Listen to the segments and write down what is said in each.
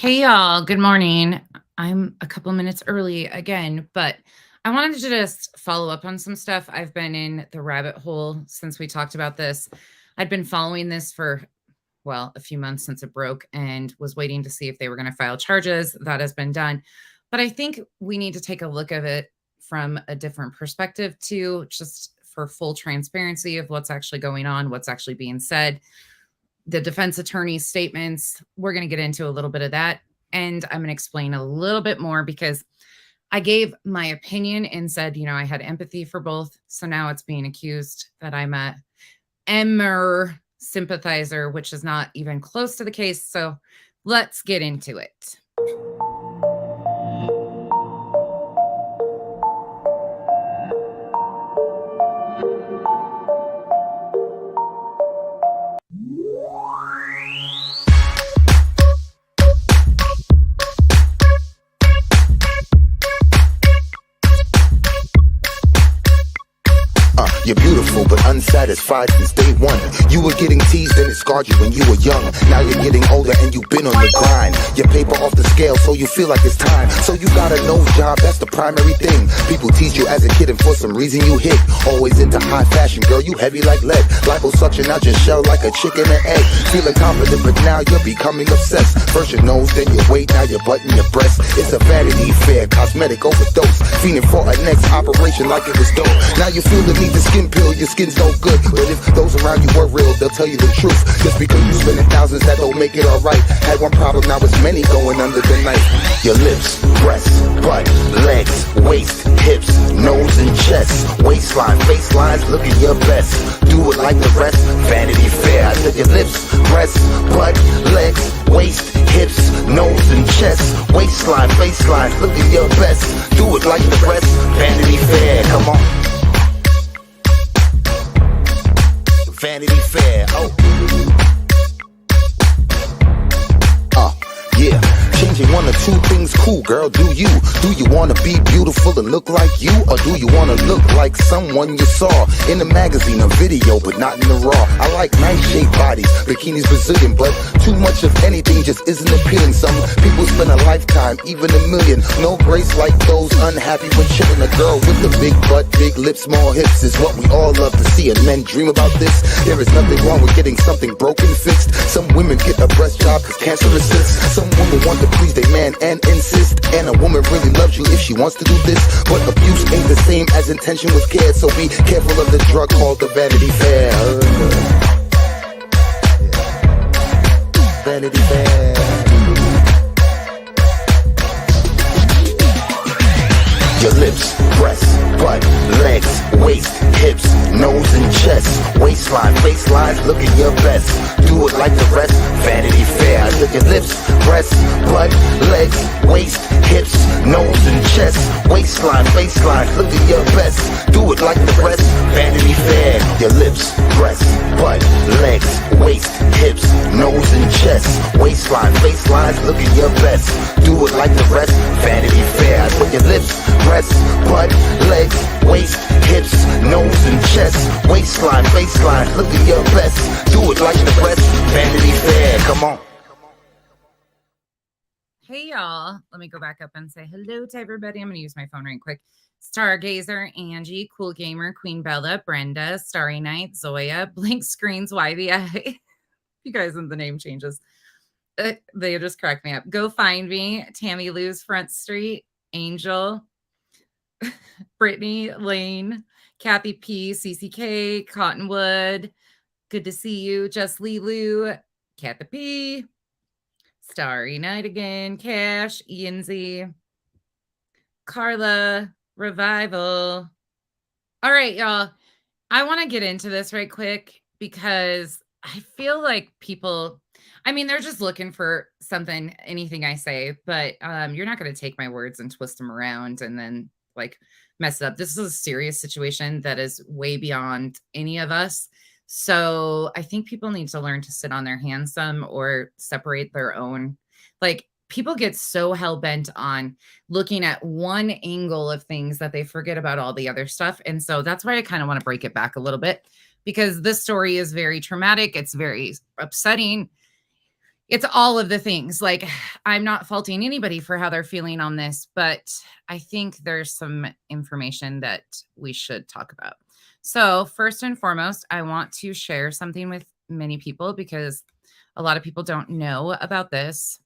Hey y'all, good morning. I'm a couple minutes early again, but I wanted to just follow up on some stuff. I've been in the rabbit hole since we talked about this. I'd been following this for, well, a few months since it broke and was waiting to see if they were going to file charges. That has been done. But I think we need to take a look at it from a different perspective, too, just for full transparency of what's actually going on, what's actually being said, the defense attorney's statements. We're going to get into a little bit of that. And I'm going to explain a little bit more because I gave my opinion and said, I had empathy for both. So now it's being accused that I'm a Emmer sympathizer, which is not even close to the case. So let's get into it. You're beautiful but unsatisfied since day one. You were getting teased and it scarred you when you were young. Now you're getting older and you've been on the grind. Your paper off the scale so you feel like it's time. So you got a nose job, that's the primary thing. People tease you as a kid and for some reason you hit. Always into high fashion, girl, you heavy like lead. Liposuction out your shell like a chicken and egg. Feeling confident but now you're becoming obsessed. First your nose, then your weight, now your butt and your breast. It's a vanity fair, cosmetic overdose. Fiending for a next operation like it was dope. Now you feel the need to skin pill, your skin's no good. But if those around you were real, they'll tell you the truth. Just because you spending thousands, that don't make it alright. Had one problem, now it's many going under the knife. Your lips, breasts, butt, legs, waist, hips, nose and chest, waistline, facelines, looking your best. Do it like the rest, Vanity Fair. I said your lips, breasts, butt, legs, waist, hips, nose and chest, waistline, facelines, looking your best. Do it like the rest, Vanity Fair. Come on. Vanity Fair, yeah. Changing one or two things, cool girl, do you? Do you wanna be beautiful and look like you? Or do you wanna look like someone you saw in a magazine or video, but not in the raw? I like nice shaped bodies, bikinis Brazilian, but too much of anything just isn't appealing. Some people spend a lifetime, even a million. No grace like those unhappy when chilling. A girl with a big butt, big lips, small hips is what we all love to see, and men dream about this. There is nothing wrong with getting something broken fixed. Some women get a breast job cause cancer resists. Some women want to please their man and insist. And a woman really loves you if she wants to do this. But abuse ain't the same as intention was cared. So be careful of the drug called the Vanity Fair. Vanity Fair. Your lips, breasts, butt, legs, waist, hips, nose and chest, waistline, facelines, looking your best. Do it like the rest, Vanity Fair. I said your lips, breasts, butt, legs, waist, hips, nose and chest, waistline, facelines, looking your best. Do it like the rest, Vanity Fair. Your lips, breasts, butt, legs, waist, hips, nose and chest, waistline, facelines, looking your best. Do it like the rest, Vanity Fair. I said your lips, breasts, butt, legs, waist, hips, nose and chest, waistline, faceline, look at your best. Do it like the rest, Vanity Fair. Come on. Hey y'all, let me go back up and say hello to everybody. I'm going to use my phone right quick. Stargazer, Angie, Cool Gamer, Queen Bella, Brenda, Starry Night, Zoya, Blink Screens, YBI. You guys and the name changes. They just crack me up. Go Find Me, Tammy Lou's Front Street, Angel, Brittany, Lane, Kathy P, CCK, Cottonwood, good to see you, Just Lee Lou, Kathy P, Starry Night again, Cash, Ian Z, Carla, Revival. All right, y'all. I want to get into this right quick because I feel like people, they're just looking for something, anything I say, but you're not going to take my words and twist them around and then mess it up. This is a serious situation that is way beyond any of us. So I think people need to learn to sit on their hands some or separate their own. People get so hell-bent on looking at one angle of things that they forget about all the other stuff. And so that's why I kind of want to break it back a little bit, because this story is very traumatic. It's very upsetting. It's all of the things. Like, I'm not faulting anybody for how they're feeling on this, but I think there's some information that we should talk about. So, first and foremost, I want to share something with many people because a lot of people don't know about this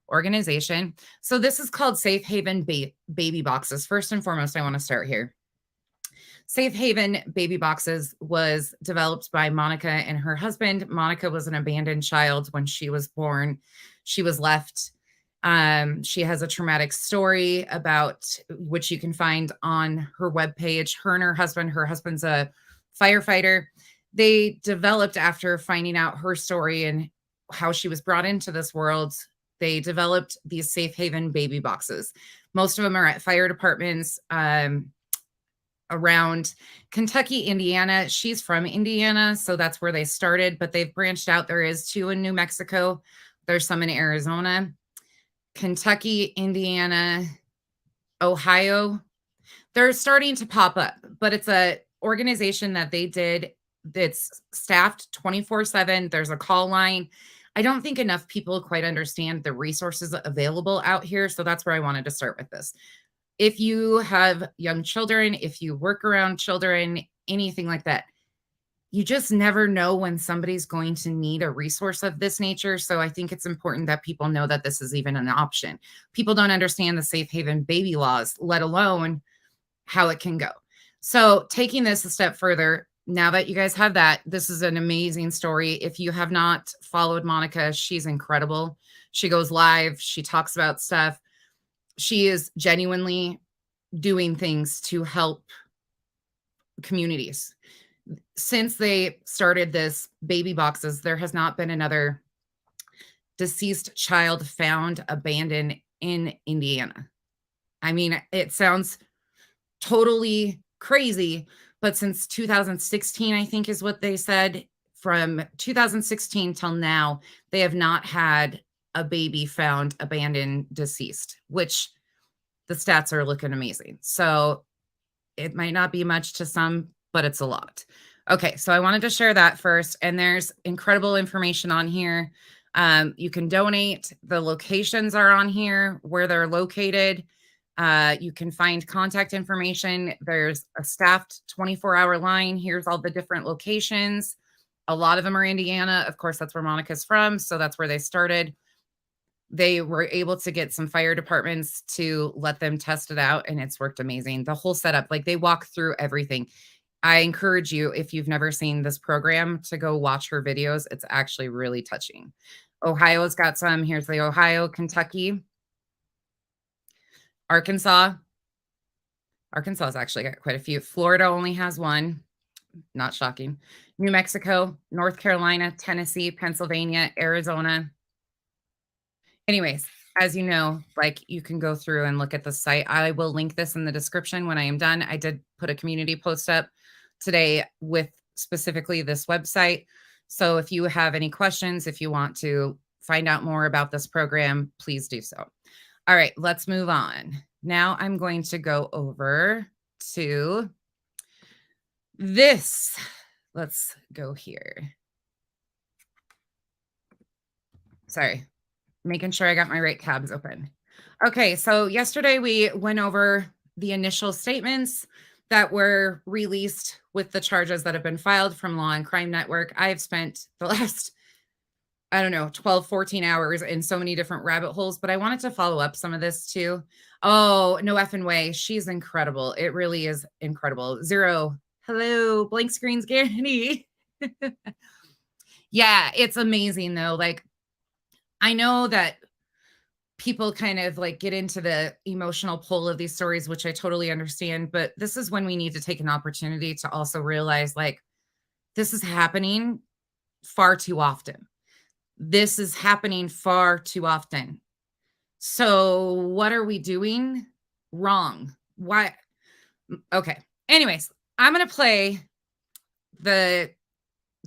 organization. So, this is called Safe Haven Baby Boxes. First and foremost, I want to start here. Safe Haven Baby Boxes was developed by Monica and her husband. Monica was an abandoned child when she was born. She was left. She has a traumatic story about which you can find on her webpage. Her and her husband's a firefighter. They developed after finding out her story and how she was brought into this world. They developed these Safe Haven baby boxes. Most of them are at fire departments. Around Kentucky, Indiana. She's from Indiana, so that's where they started, but they've branched out. There is 2 in New Mexico. There's some in Arizona. Kentucky, Indiana, Ohio. They're starting to pop up, but it's a organization that they did that's staffed 24/7. There's a call line. I don't think enough people quite understand the resources available out here, so that's where I wanted to start with this. If you have young children, if you work around children, anything like that, you just never know when somebody's going to need a resource of this nature. So I think it's important that people know that this is even an option. People don't understand the safe haven baby laws, let alone how it can go. So taking this a step further, now that you guys have that, this is an amazing story. If you have not followed Monica, she's incredible. She goes live, she talks about stuff. She is genuinely doing things to help communities. Since they started this baby boxes, there has not been another deceased child found abandoned in Indiana. I mean, it sounds totally crazy, but since 2016, I think is what they said, from 2016 till now, they have not had a baby found abandoned, deceased, which the stats are looking amazing. So it might not be much to some, but it's a lot. Okay, so I wanted to share that first. And there's incredible information on here. You can donate. The locations are on here, where they're located. You can find contact information. There's a staffed 24-hour line. Here's all the different locations. A lot of them are Indiana. Of course, that's where Monica's from. So that's where they started. They were able to get some fire departments to let them test it out, and it's worked amazing. The whole setup, like, they walk through everything. I encourage you, if you've never seen this program, to go watch her videos. It's actually really touching. Ohio's got some. Here's the Ohio, Kentucky, Arkansas. Arkansas's actually got quite a few. Florida only has one. Not shocking. New Mexico, North Carolina, Tennessee, Pennsylvania, Arizona. Anyways, as you know, like, you can go through and look at the site. I will link this in the description when I am done. I did put a community post up today with specifically this website. So if you have any questions, if you want to find out more about this program, please do so. All right, let's move on. Now I'm going to go over to this. Let's go here. Sorry, making sure I got my right tabs open. Okay, so yesterday we went over the initial statements that were released with the charges that have been filed from Law and Crime Network. I've spent the last, I don't know, 12, 14 hours in so many different rabbit holes, but I wanted to follow up some of this too. Oh, no effing way. She's incredible. It really is incredible. Zero. Hello, blank screens, Gary. Yeah, it's amazing though. Like, I know that people kind of like get into the emotional pull of these stories, which I totally understand, but this is when we need to take an opportunity to also realize, like, this is happening far too often. This is happening far too often. So what are we doing wrong? Why? Okay. Anyways, I'm going to play the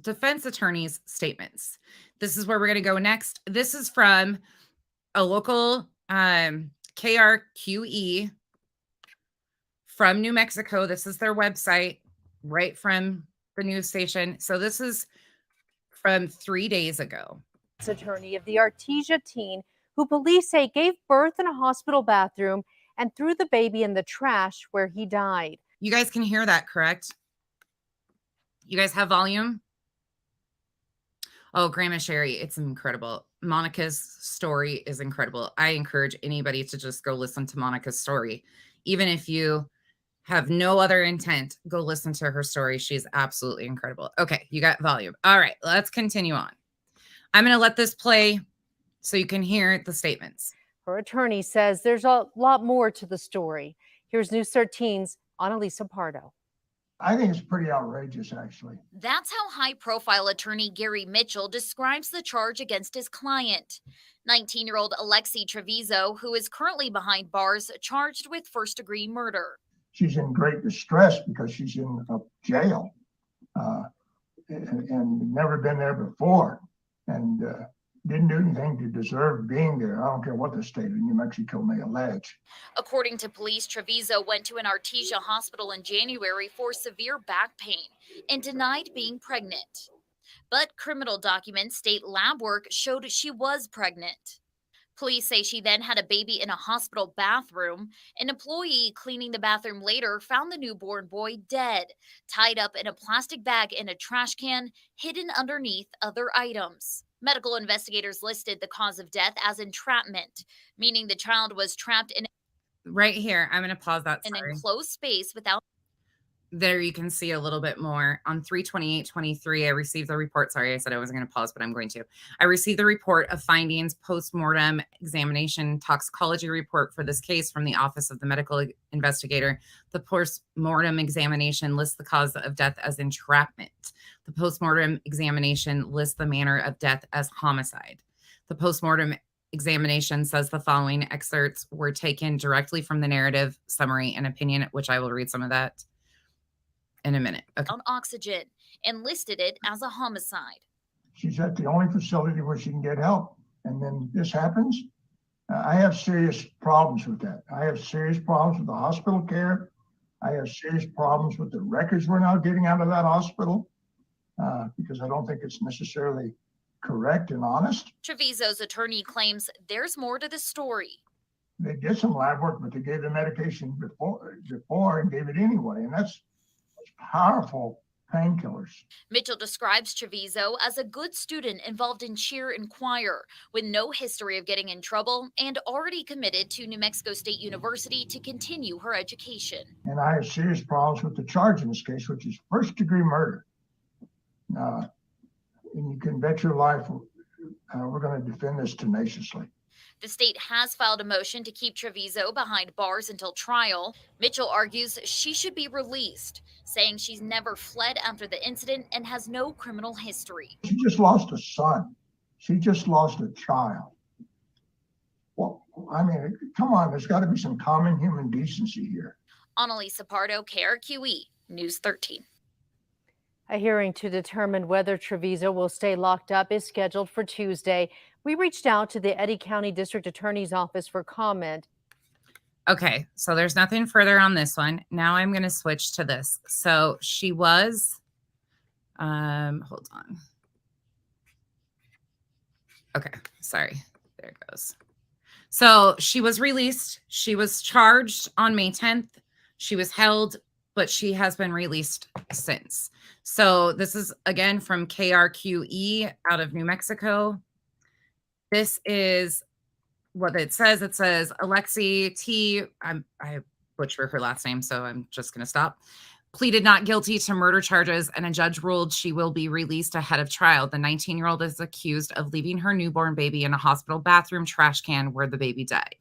defense attorney's statements. This is where we're going to go next. This is from a local KRQE from New Mexico. This is their website, right from the news station. So this is from 3 days ago. attorney of the Artesia teen who police say gave birth in a hospital bathroom and threw the baby in the trash where he died. You guys can hear that, correct? You guys have volume? Oh, Grandma Sherry, it's incredible. Monica's story is incredible. I encourage anybody to just go listen to Monica's story. Even if you have no other intent, go listen to her story. She's absolutely incredible. Okay, you got volume. All right, let's continue on. I'm going to let this play so you can hear the statements. Her attorney says there's a lot more to the story. Here's News 13's Alexee Pardo. I think it's pretty outrageous, actually. That's how high-profile attorney Gary Mitchell describes the charge against his client. 19-year-old Alexee Trevizo, who is currently behind bars, charged with first-degree murder. She's in great distress because she's in a jail and never been there before, and didn't do anything to deserve being there. I don't care what the state of New Mexico may allege. According to police, Trevizo went to an Artesia hospital in January for severe back pain and denied being pregnant. But criminal documents state lab work showed she was pregnant. Police say she then had a baby in a hospital bathroom. An employee cleaning the bathroom later found the newborn boy dead, tied up in a plastic bag in a trash can, hidden underneath other items. Medical investigators listed the cause of death as entrapment, meaning the child was trapped in right here. I'm going to pause that. An enclosed space without. There you can see a little bit more. On 3/28/23, I received the report. Sorry, I said I wasn't going to pause, but I'm going to. I received the report of findings, post-mortem examination, toxicology report for this case from the Office of the Medical Investigator. The post-mortem examination lists the cause of death as entrapment. The post-mortem examination lists the manner of death as homicide. The post-mortem examination says the following excerpts were taken directly from the narrative, summary, and opinion, which I will read some of that in a minute. Okay. On oxygen and listed it as a homicide. She's at the only facility where she can get help. And then this happens. I have serious problems with that. I have serious problems with the hospital care. I have serious problems with the records we're now getting out of that hospital because I don't think it's necessarily correct and honest. Trevizo's attorney claims there's more to the story. They did some lab work, but they gave the medication before and gave it anyway. And that's powerful painkillers. Mitchell describes Trevizo as a good student involved in cheer and choir, with no history of getting in trouble and already committed to New Mexico State University to continue her education. And I have serious problems with the charge in this case, which is first-degree murder. And you can bet your life we're going to defend this tenaciously. The state has filed a motion to keep Trevizo behind bars until trial. Mitchell argues she should be released, saying she's never fled after the incident and has no criminal history. She just lost a son. She just lost a child. Well, I mean, come on, there's got to be some common human decency here. Alexee Pardo, KRQE, News 13. A hearing to determine whether Trevizo will stay locked up is scheduled for Tuesday. We reached out to the Eddy County District Attorney's Office for comment. Okay, so there's nothing further on this one. Now I'm going to switch to this. So she was, hold on. Okay, sorry. There it goes. So she was released. She was charged on May 10th. She was held, but she has been released since. So this is, again, from KRQE out of New Mexico. This is what it says. It says Alexee T. I butcher her last name, so I'm just going to stop. Pleaded not guilty to murder charges, and a judge ruled she will be released ahead of trial. The 19-year-old is accused of leaving her newborn baby in a hospital bathroom trash can where the baby died.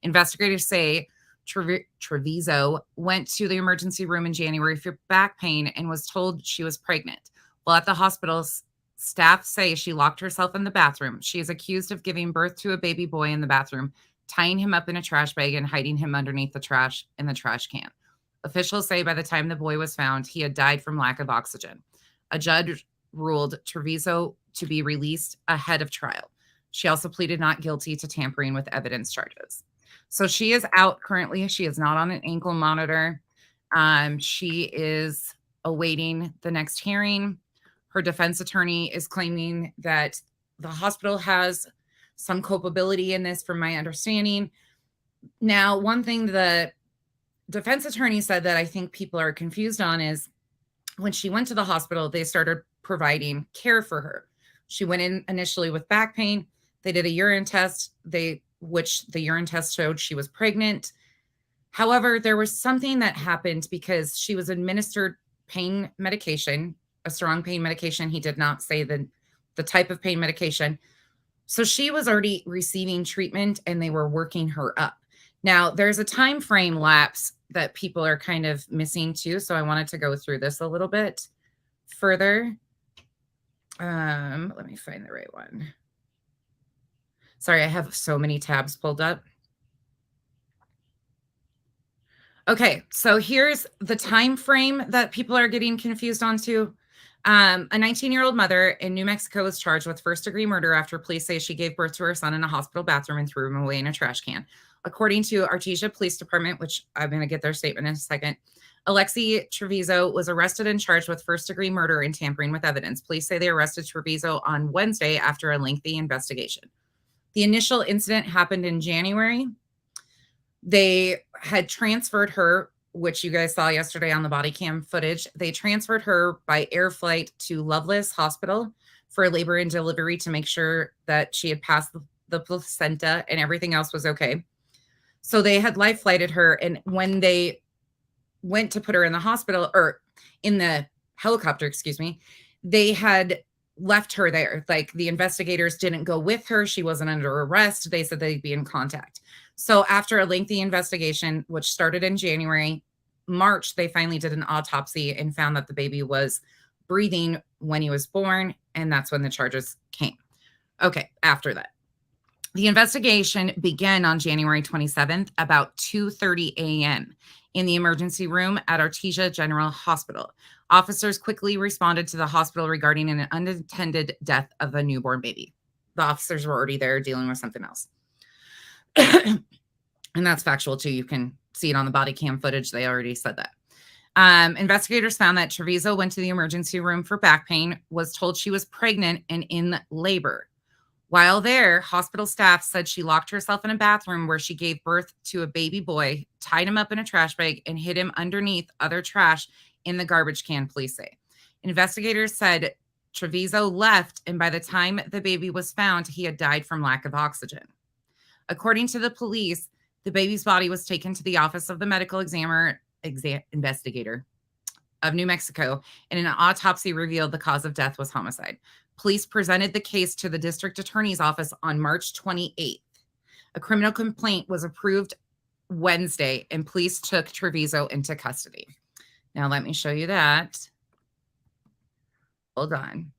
Investigators say Trevizo went to the emergency room in January for back pain and was told she was pregnant. While at the hospital, staff say she locked herself in the bathroom. She is accused of giving birth to a baby boy in the bathroom, tying him up in a trash bag and hiding him underneath the trash in the trash can. Officials say by the time the boy was found, he had died from lack of oxygen. A judge ruled Trevizo to be released ahead of trial. She also pleaded not guilty to tampering with evidence charges. So she is out currently. She is not on an ankle monitor. She is awaiting the next hearing. Her defense attorney is claiming that the hospital has some culpability in this, from my understanding. Now, one thing the defense attorney said that I think people are confused on is when she went to the hospital, they started providing care for her. She went in initially with back pain. They did a urine test, which the urine test showed she was pregnant. However, there was something that happened because she was administered pain medication, a strong pain medication. He did not say the type of pain medication. So she was already receiving treatment and they were working her up. Now, there's a time frame lapse that people are kind of missing too. So I wanted to go through this a little bit further. Let me find the right one. Sorry, I have so many tabs pulled up. Okay, so here's the time frame that people are getting confused on too. A 19-year-old mother in New Mexico was charged with first-degree murder after police say she gave birth to her son in a hospital bathroom and threw him away in a trash can. According to Artesia Police Department, which I'm going to get their statement in a second, Alexee Trevizo was arrested and charged with first-degree murder and tampering with evidence. Police say they arrested Trevizo on Wednesday after a lengthy investigation. The initial incident happened in January. They had transferred her, which you guys saw yesterday on the body cam footage. They transferred her by air flight to Loveless Hospital for labor and delivery to make sure that she had passed the placenta and everything else was okay. So they had life flighted her. And when they went to put her in the hospital, or in the helicopter, excuse me, they had left her there. Like, the investigators didn't go with her. She wasn't under arrest. They said they'd be in contact. So after a lengthy investigation, which started in January, March, they finally did an autopsy and found that the baby was breathing when he was born. And that's when the charges came. Okay, after that. The investigation began on January 27th, about 2:30 a.m. in the emergency room at Artesia General Hospital. Officers quickly responded to the hospital regarding an unintended death of a newborn baby. The officers were already there dealing with something else. And that's factual too. You can see it on the body cam footage. They already said that. Investigators found that Trevizo went to the emergency room for back pain, was told she was pregnant and in labor. While there, hospital staff said she locked herself in a bathroom where she gave birth to a baby boy, tied him up in a trash bag, and hid him underneath other trash in the garbage can, police say. Investigators said Trevizo left, and by the time the baby was found, he had died from lack of oxygen. According to the police, the baby's body was taken to the office of the medical investigator of New Mexico, and an autopsy revealed the cause of death was homicide. Police presented the case to the district attorney's office on March 28th. A criminal complaint was approved Wednesday, and police took Trevizo into custody. Now, let me show you that. Hold on.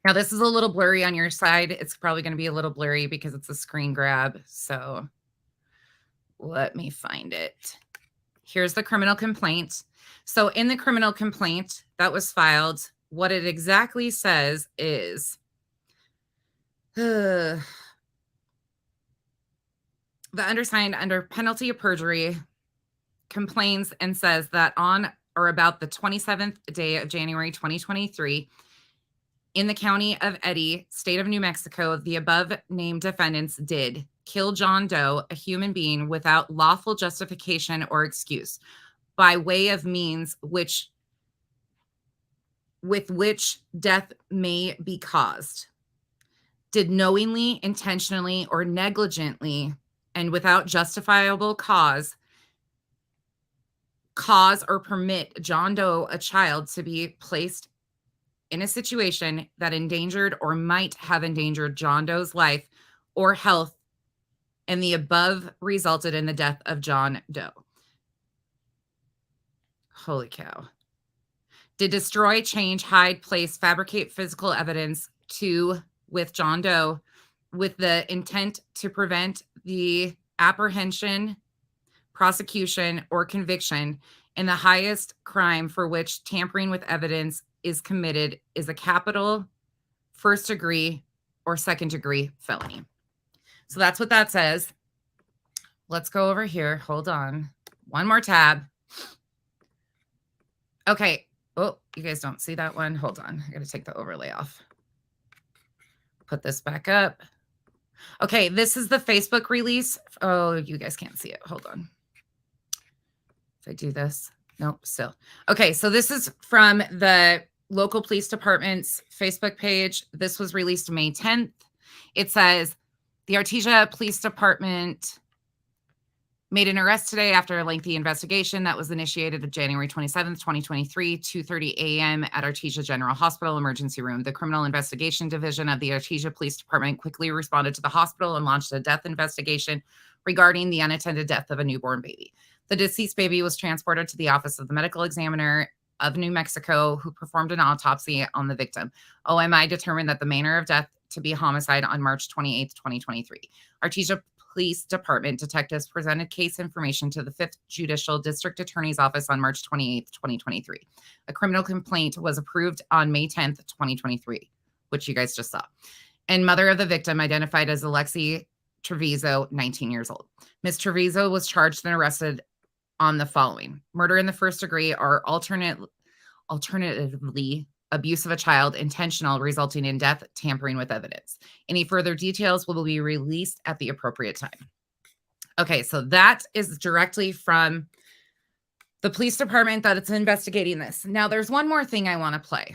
Now, this is a little blurry on your side. It's probably going to be a little blurry because it's a screen grab. So let me find it. Here's the criminal complaint. So in the criminal complaint that was filed, what it exactly says is the undersigned, under penalty of perjury, complains and says that on or about the 27th day of January 2023, in the county of Eddy, state of New Mexico, the above named defendants did kill John Doe, a human being, without lawful justification or excuse, by way of means with which death may be caused, did knowingly, intentionally, or negligently, and without justifiable cause or permit John Doe, a child, to be placed in a situation that endangered or might have endangered John Doe's life or health, and the above resulted in the death of John Doe. Holy cow. Did destroy, change, hide, place, fabricate physical evidence with John Doe with the intent to prevent the apprehension, prosecution, or conviction in the highest crime for which tampering with evidence is committed is a capital, first degree, or second degree felony. So that's what that says. Let's go over here. Hold on. One more tab. Okay. Oh, you guys don't see that one. Hold on. I got to take the overlay off. put this back up. Okay, this is the Facebook release. Oh, you guys can't see it. Hold on. If I do this, nope, still. Okay, so this is from the local police department's Facebook page. This was released May 10th. It says, the Artesia Police Department made an arrest today after a lengthy investigation that was initiated on January 27th, 2023, 2:30 a.m. at Artesia General Hospital emergency room. The Criminal Investigation Division of the Artesia Police Department quickly responded to the hospital and launched a death investigation regarding the unattended death of a newborn baby. The deceased baby was transported to the office of the medical examiner of New Mexico, who performed an autopsy on the victim. OMI determined that the manner of death to be homicide on March 28th, 2023. Artesia Police Department detectives presented case information to the 5th Judicial District Attorney's Office on March 28th, 2023. A criminal complaint was approved on May 10th, 2023, which you guys just saw. And mother of the victim identified as Alexee Trevizo, 19 years old. Ms. Trevizo was charged and arrested on the following: murder in the first degree, or alternatively abuse of a child, intentional, resulting in death, tampering with evidence. Any further details will be released at the appropriate time. Okay, so that is directly from the police department that it's investigating this. Now, there's one more thing I want to play,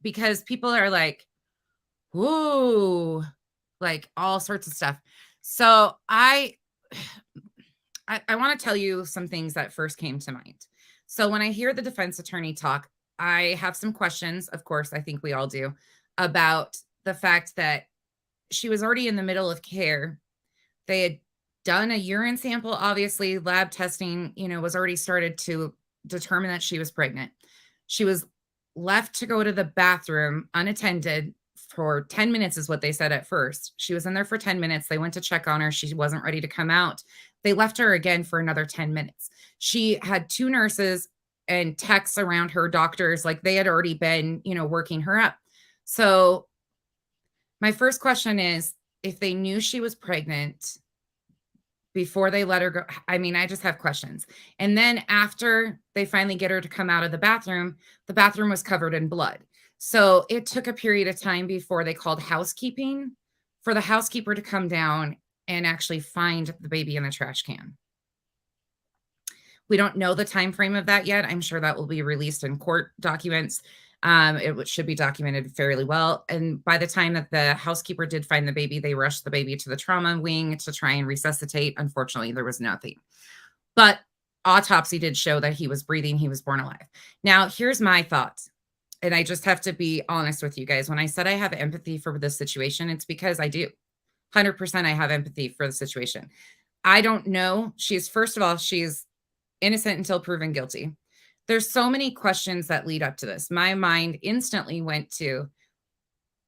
because people are like, whoa, like all sorts of stuff. So I want to tell you some things that first came to mind. So when I hear the defense attorney talk, I have some questions, of course, I think we all do, about the fact that she was already in the middle of care. They had done a urine sample, obviously, lab testing, was already started to determine that she was pregnant. She was left to go to the bathroom unattended for 10 minutes is what they said at first. She was in there for 10 minutes. They went to check on her. She wasn't ready to come out. They left her again for another 10 minutes. She had 2 nurses and techs around her, doctors, like they had already been, working her up. So my first question is, if they knew she was pregnant before they let her go, I mean, I just have questions. And then after they finally get her to come out of the bathroom was covered in blood. So it took a period of time before they called housekeeping for the housekeeper to come down and actually find the baby in the trash can. We don't know the time frame of that yet. I'm sure that will be released in court documents. It should be documented fairly well. And by the time that the housekeeper did find the baby, they rushed the baby to the trauma wing to try and resuscitate. Unfortunately, there was nothing. But autopsy did show that he was breathing. He was born alive. Now, here's my thoughts. And I just have to be honest with you guys. When I said I have empathy for this situation, it's because I do. 100% I have empathy for the situation. I don't know. First of all, she's innocent until proven guilty. There's so many questions that lead up to this. My mind instantly went to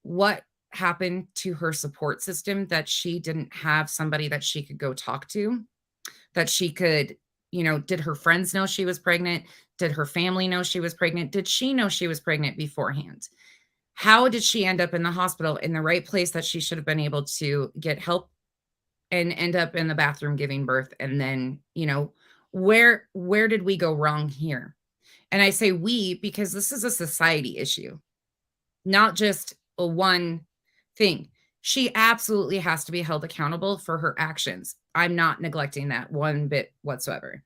what happened to her support system, that she didn't have somebody that she could go talk to, that she could, did her friends know she was pregnant? Did her family know she was pregnant? Did she know she was pregnant beforehand? How did she end up in the hospital in the right place that she should have been able to get help and end up in the bathroom giving birth? And then, where did we go wrong here? And I say we because this is a society issue, not just a one thing. She absolutely has to be held accountable for her actions. I'm not neglecting that one bit whatsoever.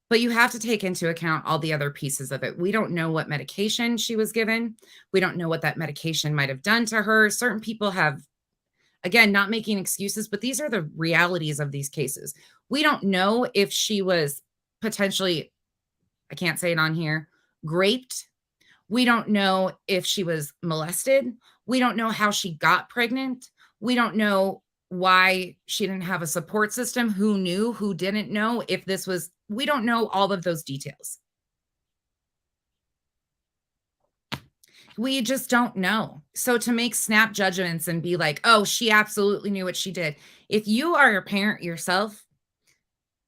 But you have to take into account all the other pieces of it. We don't know what medication she was given. We don't know what that medication might have done to her. Certain people have, again, not making excuses, but these are the realities of these cases. We don't know if she was potentially, I can't say it on here, raped. We don't know if she was molested. We don't know how she got pregnant. We don't know why she didn't have a support system, who knew, who didn't know, if this was, we don't know all of those details. We just don't know. So to make snap judgments and be like, oh, she absolutely knew what she did. If you are a parent yourself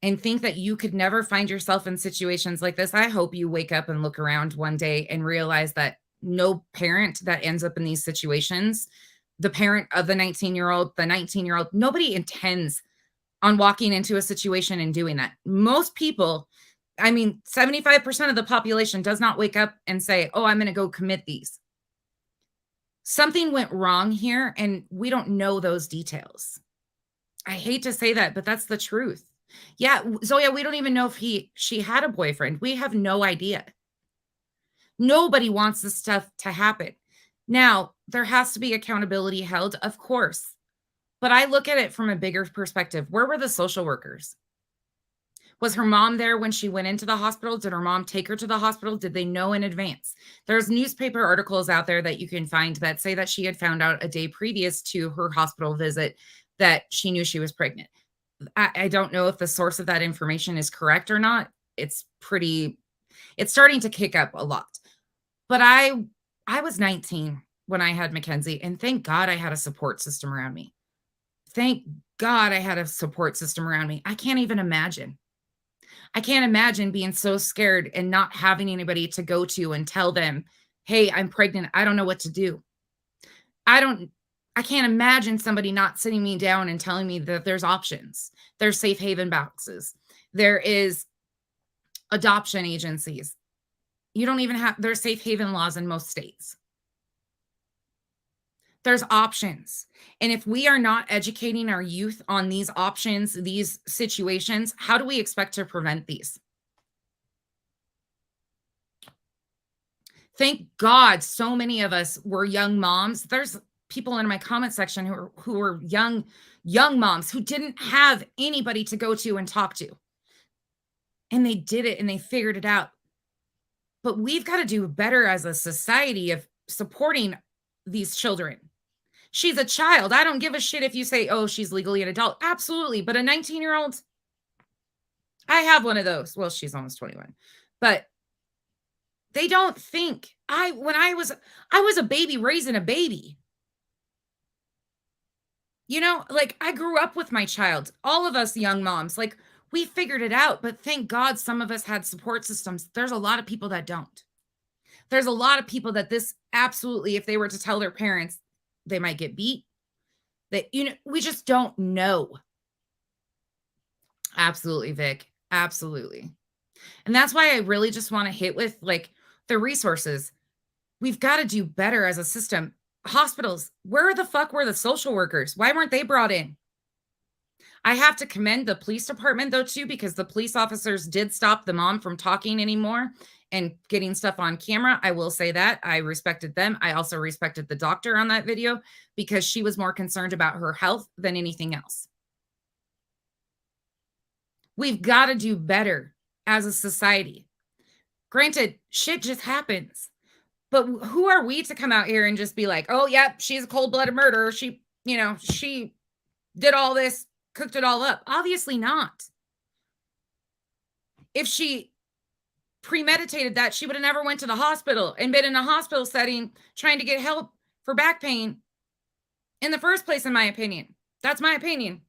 and think that you could never find yourself in situations like this, I hope you wake up and look around one day and realize that no parent that ends up in these situations, the parent of the 19-year-old, nobody intends on walking into a situation and doing that. Most people, 75% of the population does not wake up and say, oh, I'm going to go commit these. Something went wrong here, and we don't know those details. I hate to say that, but that's the truth. Yeah, Zoya, we don't even know if she had a boyfriend. We have no idea. Nobody wants this stuff to happen. Now, there has to be accountability held, of course. But I look at it from a bigger perspective. Where were the social workers? Was her mom there when she went into the hospital? Did her mom take her to the hospital? Did they know in advance? There's newspaper articles out there that you can find that say that she had found out a day previous to her hospital visit that she knew she was pregnant. I don't know if the source of that information is correct or not. It's starting to kick up a lot. But I was 19 when I had Mackenzie, and thank God I had a support system around me. Thank God I had a support system around me. I can't even imagine. I can't imagine being so scared and not having anybody to go to and tell them, "Hey, I'm pregnant. I don't know what to do." I can't imagine somebody not sitting me down and telling me that there's options. There's safe haven boxes. There is adoption agencies. There's safe haven laws in most states. There's options. And if we are not educating our youth on these options, these situations, how do we expect to prevent these? Thank God so many of us were young moms. There's people in my comment section who were young moms who didn't have anybody to go to and talk to. And they did it and they figured it out. But we've got to do better as a society of supporting these children. She's a child. I don't give a shit if you say, "Oh, she's legally an adult." Absolutely. But a 19-year-old, I have one of those. Well, she's almost 21. But they don't think. I was a baby raising a baby. You know, like I grew up with my child. All of us young moms, like we figured it out, but thank God some of us had support systems. There's a lot of people that don't. There's a lot of people that this absolutely, if they were to tell their parents, they might get beat. We just don't know. Absolutely, Vic. Absolutely. And that's why I really just want to hit with like the resources. We've got to do better as a system. Hospitals, where the fuck were the social workers? Why weren't they brought in? I have to commend the police department though too, because the police officers did stop the mom from talking anymore and getting stuff on camera. I will say that I respected them. I also respected the doctor on that video because she was more concerned about her health than anything else. We've got to do better as a society. Granted, shit just happens. But who are we to come out here and just be like, "Oh, yep, she's a cold-blooded murderer. She did all this, cooked it all up." Obviously not. If she premeditated that, she would have never went to the hospital and been in a hospital setting trying to get help for back pain in the first place, in my opinion. That's my opinion.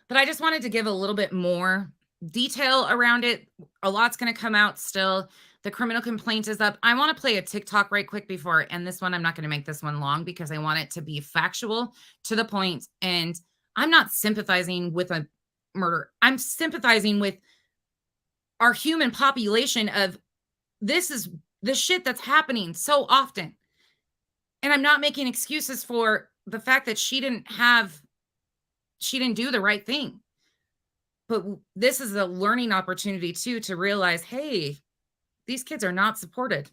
But I just wanted to give a little bit more detail around it. A lot's going to come out still. The criminal complaint is up. I want to play a TikTok right quick before I end this one. I'm not going to make this one long because I want it to be factual, to the point. And I'm not sympathizing with a murder. I'm sympathizing with our human population of this is the shit that's happening so often. And I'm not making excuses for the fact that she didn't do the right thing. But this is a learning opportunity too, to realize, hey, these kids are not supported.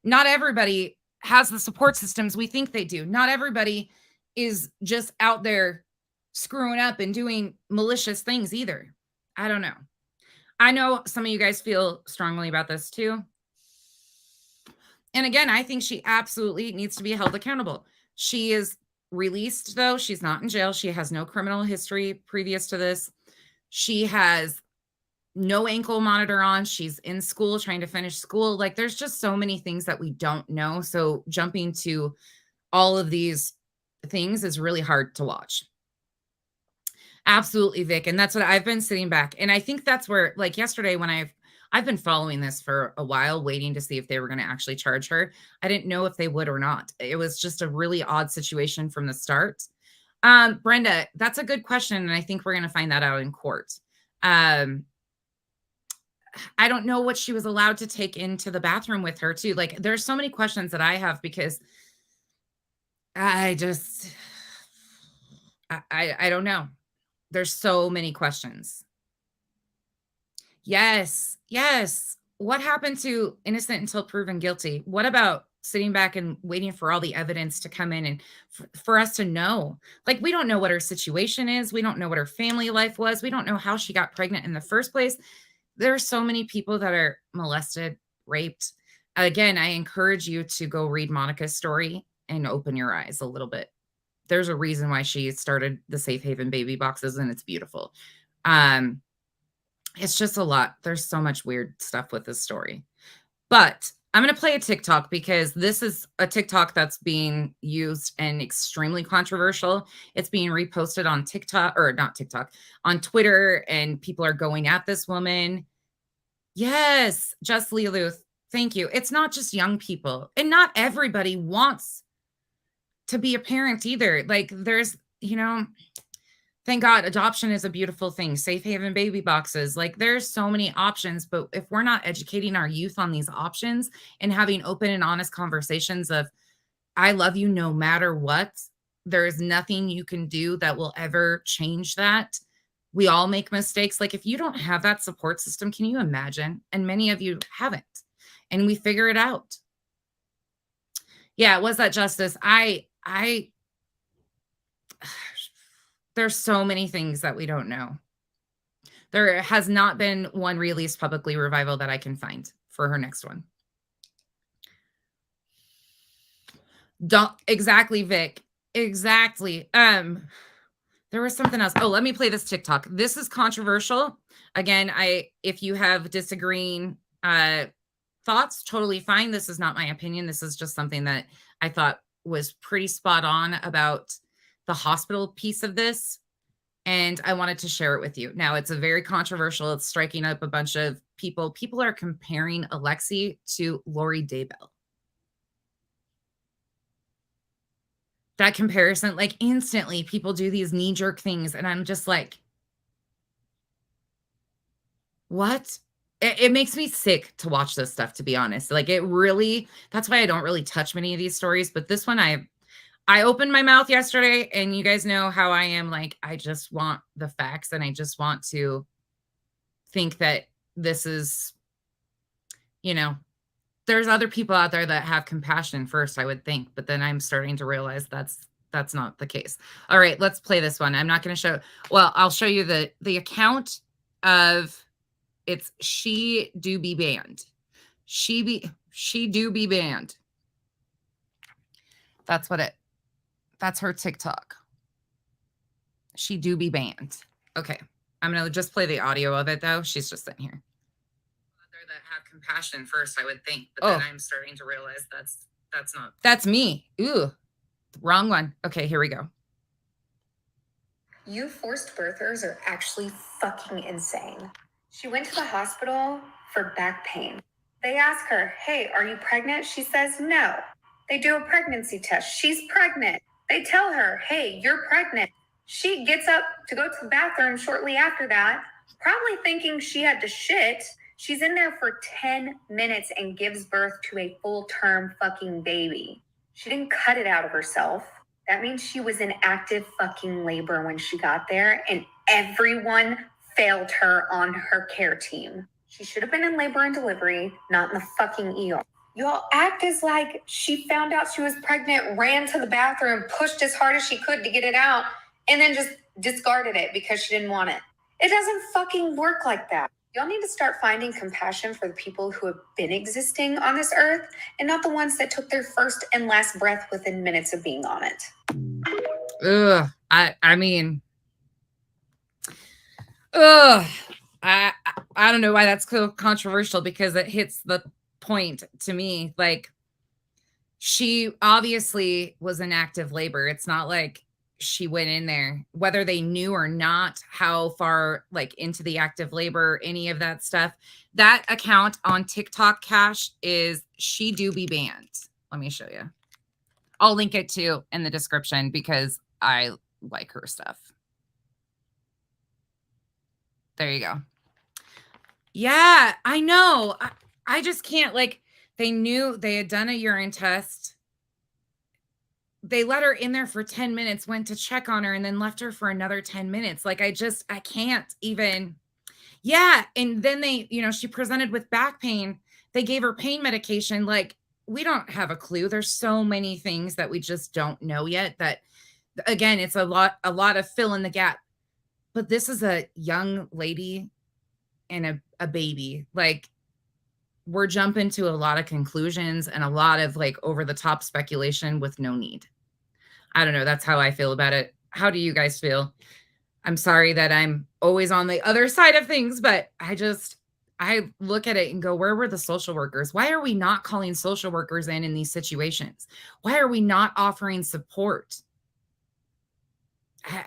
Not everybody has the support systems we think they do. Not everybody is just out there screwing up and doing malicious things either. I don't know. I know some of you guys feel strongly about this too. And again, I think she absolutely needs to be held accountable. She is released, though. She's not in jail. She has no criminal history previous to this. She has no ankle monitor on. She's in school, trying to finish school. Like, there's just so many things that we don't know. So jumping to all of these things is really hard to watch. Absolutely, Vic. And that's what I've been sitting back. And I think that's where, like yesterday, when I've been following this for a while, waiting to see if they were going to actually charge her. I didn't know if they would or not. It was just a really odd situation from the start. Brenda, that's a good question. And I think we're going to find that out in court. I don't know what she was allowed to take into the bathroom with her too. Like, there's so many questions that I have because I just I don't know. There's so many questions. Yes, yes. What happened to innocent until proven guilty? What about sitting back and waiting for all the evidence to come in and for us to know? Like, we don't know what her situation is. We don't know what her family life was. We don't know how she got pregnant in the first place. There are so many people that are molested, raped. Again, I encourage you to go read Monica's story and open your eyes a little bit. There's a reason why she started the Safe Haven baby boxes, and it's beautiful. It's just a lot. There's so much weird stuff with this story. But I'm going to play a TikTok because this is a TikTok that's being used and extremely controversial. It's being reposted on TikTok, or not TikTok, on Twitter, and people are going at this woman. Yes, Just Lilu. Thank you. It's not just young people, and not everybody wants to be a parent either. Like, there's, thank God adoption is a beautiful thing. Safe haven baby boxes. Like, there's so many options, but if we're not educating our youth on these options and having open and honest conversations of, I love you no matter what, there is nothing you can do that will ever change that. We all make mistakes. Like, if you don't have that support system, can you imagine? And many of you haven't. And we figure it out. Yeah, was that justice? There's so many things that we don't know. There has not been one released publicly revival that I can find for her next one. Don't exactly, Vic. Exactly. There was something else. Oh, let me play this TikTok. This is controversial. Again, if you have disagreeing thoughts, totally fine. This is not my opinion. This is just something that I thought was pretty spot on about the hospital piece of this. And I wanted to share it with you. Now, it's a very controversial. It's striking up a bunch of people. People are comparing Alexee to Lori Daybell. That comparison, like, instantly people do these knee-jerk things. And I'm just like, what? It makes me sick to watch this stuff, to be honest. Like, it really, that's why I don't really touch many of these stories. But this one, I opened my mouth yesterday, and you guys know how I am. Like, I just want the facts, and I just want to think that this is, there's other people out there that have compassion first, I would think. But then I'm starting to realize that's not the case. All right, let's play this one. I'm not going to show, well, I'll show you the account of, it's She Do Be Banned. She Do Be Banned. That's her TikTok. She Do Be Banned. Okay. I'm going to just play the audio of it, though. She's just sitting here. That have compassion first, I would think. But then I'm starting to realize that's not. That's me. Ooh. Wrong one. Okay, here we go. You forced birthers are actually fucking insane. She went to the hospital for back pain. They ask her, hey, are you pregnant? She says no. They do a pregnancy test. She's pregnant. They tell her, hey, you're pregnant. She gets up to go to the bathroom shortly after that, probably thinking she had to shit. She's in there for 10 minutes and gives birth to a full-term fucking baby. She didn't cut it out of herself. That means she was in active fucking labor when she got there, and everyone failed her on her care team. She should have been in labor and delivery, not in the fucking ER. Y'all act as like she found out she was pregnant, ran to the bathroom, pushed as hard as she could to get it out, and then just discarded it because she didn't want it. It doesn't fucking work like that. Y'all need to start finding compassion for the people who have been existing on this earth and not the ones that took their first and last breath within minutes of being on it. Ugh. I mean, ugh. I don't know why that's so controversial, because it hits the point to me. Like, she obviously was in active labor. It's not like she went in there, whether they knew or not, how far, like, into the active labor, any of that stuff. That account on TikTok, Cash, is She Do Be Banned. Let me show you. I'll link it too in the description because I like her stuff. There you go. Yeah, I know. I just can't, like, they knew they had done a urine test. They let her in there for 10 minutes, went to check on her, and then left her for another 10 minutes. Like, I can't even. Yeah, and then she presented with back pain. They gave her pain medication. Like, we don't have a clue. There's so many things that we just don't know yet that, again, it's a lot of fill in the gap. But this is a young lady and a baby. Like, we're jumping to a lot of conclusions and a lot of, like, over the top speculation with no need. I don't know. That's how I feel about it. How do you guys feel? I'm sorry that I'm always on the other side of things, but I look at it and go, where were the social workers? Why are we not calling social workers in these situations? Why are we not offering support?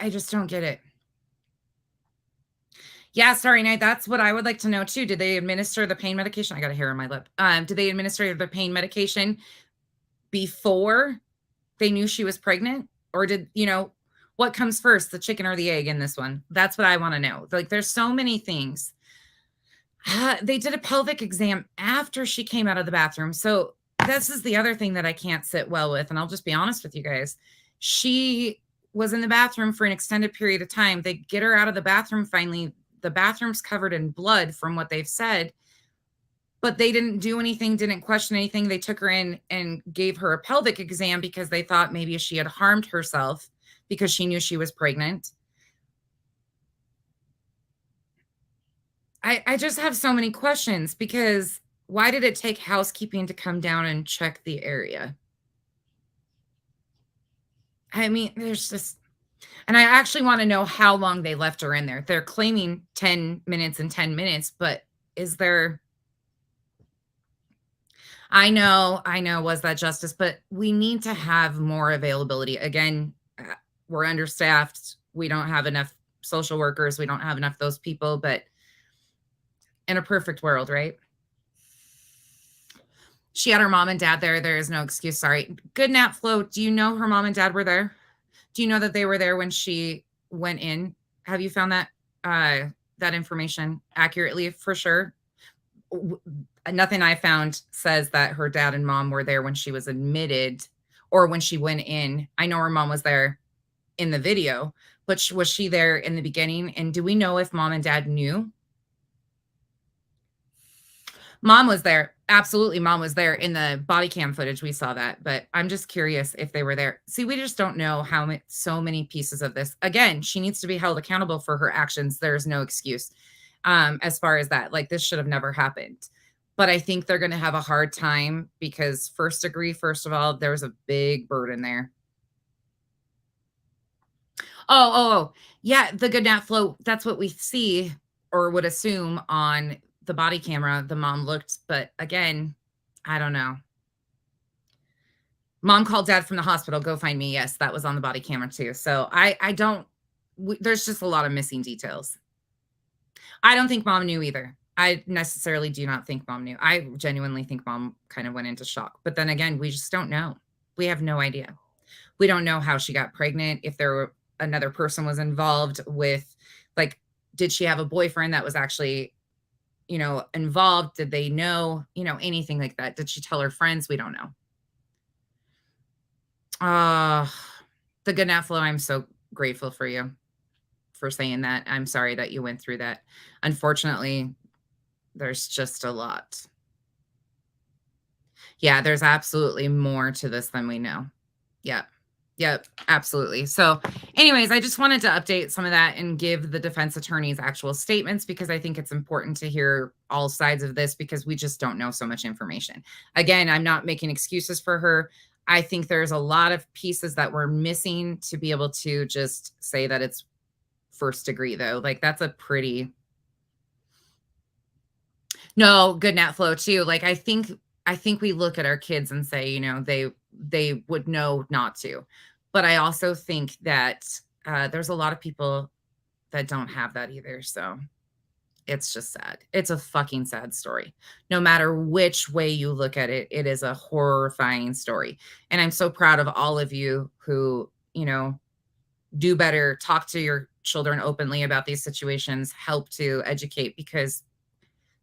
I just don't get it. Yeah, Starry Night, that's what I would like to know too. Did they administer the pain medication? I got a hair on my lip. Did they administer the pain medication before they knew she was pregnant? Or what comes first, the chicken or the egg in this one? That's what I want to know. Like, there's so many things. They did a pelvic exam after she came out of the bathroom. So this is the other thing that I can't sit well with. And I'll just be honest with you guys. She was in the bathroom for an extended period of time. They get her out of the bathroom finally. The bathroom's covered in blood from what they've said, but they didn't do anything, didn't question anything. They took her in and gave her a pelvic exam because they thought maybe she had harmed herself because she knew she was pregnant. I just have so many questions because why did it take housekeeping to come down and check the area? I mean, there's just, and I actually want to know how long they left her in there. They're claiming 10 minutes and 10 minutes, but is there, I know, was that justice, but we need to have more availability. Again, we're understaffed. We don't have enough social workers. We don't have enough of those people, but in a perfect world, right? She had her mom and dad there. There is no excuse. Sorry. Good nap, Flo. Do you know her mom and dad were there? Do you know that they were there when she went in? Have you found that information accurately for sure? Nothing I found says that her dad and mom were there when she was admitted or when she went in. I know her mom was there in the video, but was she there in the beginning? And do we know if mom and dad knew? Mom was there. Absolutely, mom was there in the body cam footage. We saw that, but I'm just curious if they were there. See, we just don't know so many pieces of this. Again, she needs to be held accountable for her actions. There's no excuse as far as that. Like, this should have never happened. But I think they're going to have a hard time because first degree, first of all, there was a big burden there. Oh, yeah, the good nap flow. That's what we see or would assume on the body camera. The mom looked, but again, I don't know. Mom called dad from the hospital. Go find me. Yes, that was on the body camera too. So I don't. There's just a lot of missing details. I don't think mom knew either. I necessarily do not think mom knew. I genuinely think mom kind of went into shock. But then again, we just don't know. We have no idea. We don't know how she got pregnant, if there were another person was involved with, like, did she have a boyfriend that was actually, involved? Did they know, anything like that? Did she tell her friends? We don't know. The good nap flow, I'm so grateful for you for saying that. I'm sorry that you went through that. Unfortunately, there's just a lot. Yeah, there's absolutely more to this than we know. Yep, absolutely. So anyways, I just wanted to update some of that and give the defense attorney's actual statements because I think it's important to hear all sides of this because we just don't know so much information. Again, I'm not making excuses for her. I think there's a lot of pieces that we're missing to be able to just say that it's first degree, though. Like, that's a pretty... No, good nap flow too. Like, I think we look at our kids and say, they would know not to. But I also think that there's a lot of people that don't have that either. So it's just sad. It's a fucking sad story. No matter which way you look at it, it is a horrifying story. And I'm so proud of all of you who, do better, talk to your children openly about these situations, help to educate, because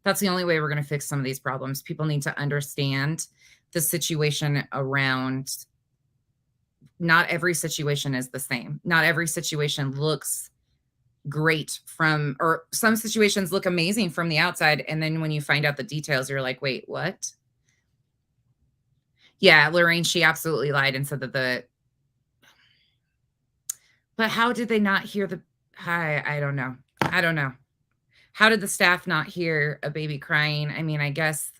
That's the only way we're going to fix some of these problems. People need to understand the situation around. Not every situation is the same. Not every situation looks great from, or some situations look amazing from the outside. And then when you find out the details, you're like, wait, what? Yeah, Lorraine, she absolutely lied and said that but how did they not hear I don't know. I don't know. How did the staff not hear a baby crying? I mean, I guess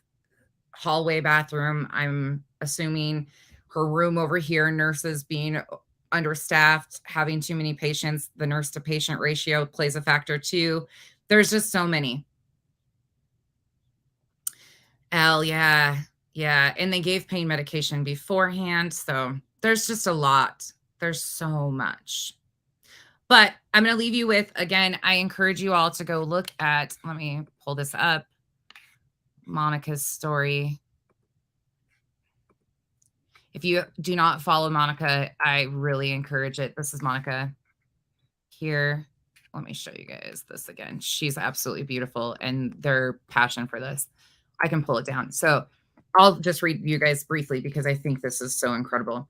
hallway bathroom, I'm assuming her room over here, nurses being understaffed, having too many patients, the nurse to patient ratio plays a factor too. There's just so many. Yeah. Yeah. And they gave pain medication beforehand. So there's just a lot. There's so much. But I'm going to leave you with, again, I encourage you all to go look at, let me pull this up, Monica's story. If you do not follow Monica, I really encourage it. This is Monica here. Let me show you guys this again. She's absolutely beautiful and their passion for this. I can pull it down. So I'll just read you guys briefly because I think this is so incredible.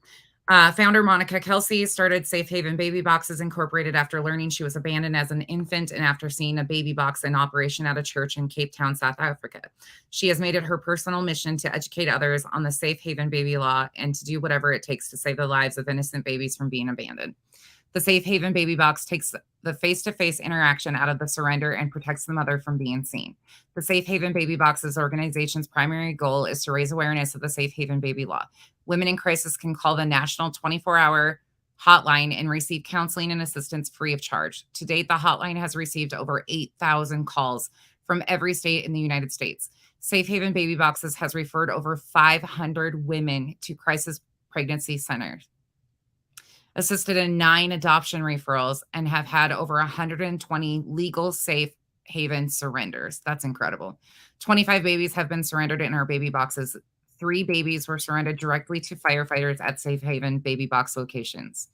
Founder Monica Kelsey started Safe Haven Baby Boxes Incorporated after learning she was abandoned as an infant and after seeing a baby box in operation at a church in Cape Town, South Africa. She has made it her personal mission to educate others on the Safe Haven baby law and to do whatever it takes to save the lives of innocent babies from being abandoned. The Safe Haven Baby Box takes the face-to-face interaction out of the surrender and protects the mother from being seen. The Safe Haven Baby Boxes organization's primary goal is to raise awareness of the Safe Haven baby law. Women in crisis can call the national 24-hour hotline and receive counseling and assistance free of charge. To date, the hotline has received over 8,000 calls from every state in the United States. Safe Haven Baby Boxes has referred over 500 women to crisis pregnancy centers, assisted in 9 adoption referrals, and have had over 120 legal Safe Haven surrenders. That's incredible. 25 babies have been surrendered in our baby boxes. 3 babies were surrendered directly to firefighters at Safe Haven baby box locations.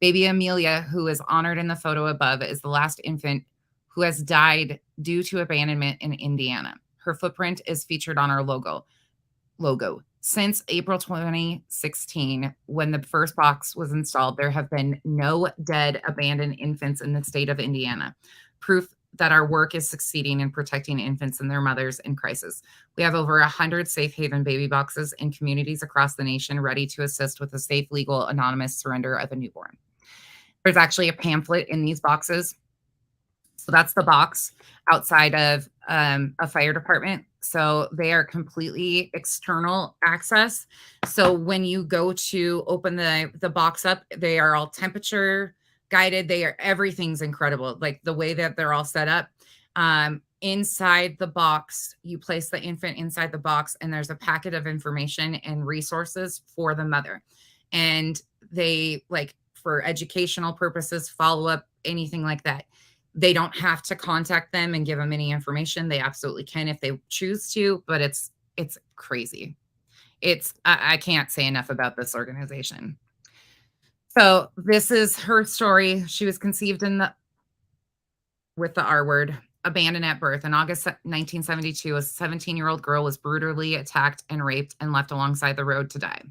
Baby Amelia, who is honored in the photo above, is the last infant who has died due to abandonment in Indiana. Her footprint is featured on our logo. Since April 2016, when the first box was installed, there have been no dead abandoned infants in the state of Indiana. Proof that our work is succeeding in protecting infants and their mothers in crisis. We have over 100 Safe Haven baby boxes in communities across the nation ready to assist with the safe, legal, anonymous surrender of a newborn. There's actually a pamphlet in these boxes. So that's the box outside of a fire department. So they are completely external access. So when you go to open the box up, they are all temperature guided. Everything's incredible. Like the way that they're all set up. Inside the box, you place the infant inside the box and there's a packet of information and resources for the mother. And they, like, for educational purposes, follow up, anything like that. They don't have to contact them and give them any information. They absolutely can if they choose to, but it's crazy. I can't say enough about this organization. So this is her story. She was conceived with the R word, abandoned at birth. In August 1972, a 17-year-old girl was brutally attacked and raped and left alongside the road to die.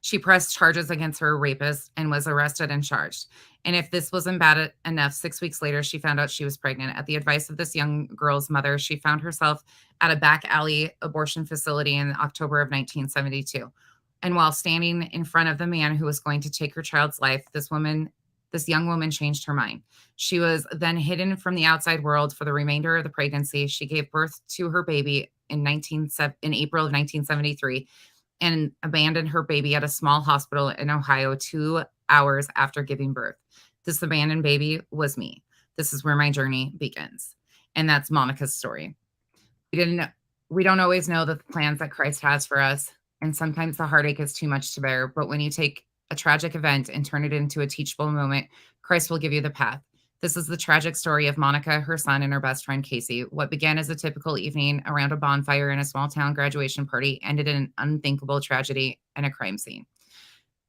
She pressed charges against her rapist and was arrested and charged. And if this wasn't bad enough, 6 weeks later, she found out she was pregnant. At the advice of this young girl's mother, she found herself at a back alley abortion facility in October of 1972. And while standing in front of the man who was going to take her child's life, this young woman changed her mind. She was then hidden from the outside world for the remainder of the pregnancy. She gave birth to her baby in April of 1973 and abandoned her baby at a small hospital in Ohio 2 hours after giving birth. This abandoned baby was me. This is where my journey begins. And that's Monica's story. We don't always know the plans that Christ has for us. And sometimes the heartache is too much to bear. But when you take a tragic event and turn it into a teachable moment, Christ will give you the path. This is the tragic story of Monica, her son, and her best friend, Casey. What began as a typical evening around a bonfire in a small town graduation party ended in an unthinkable tragedy and a crime scene.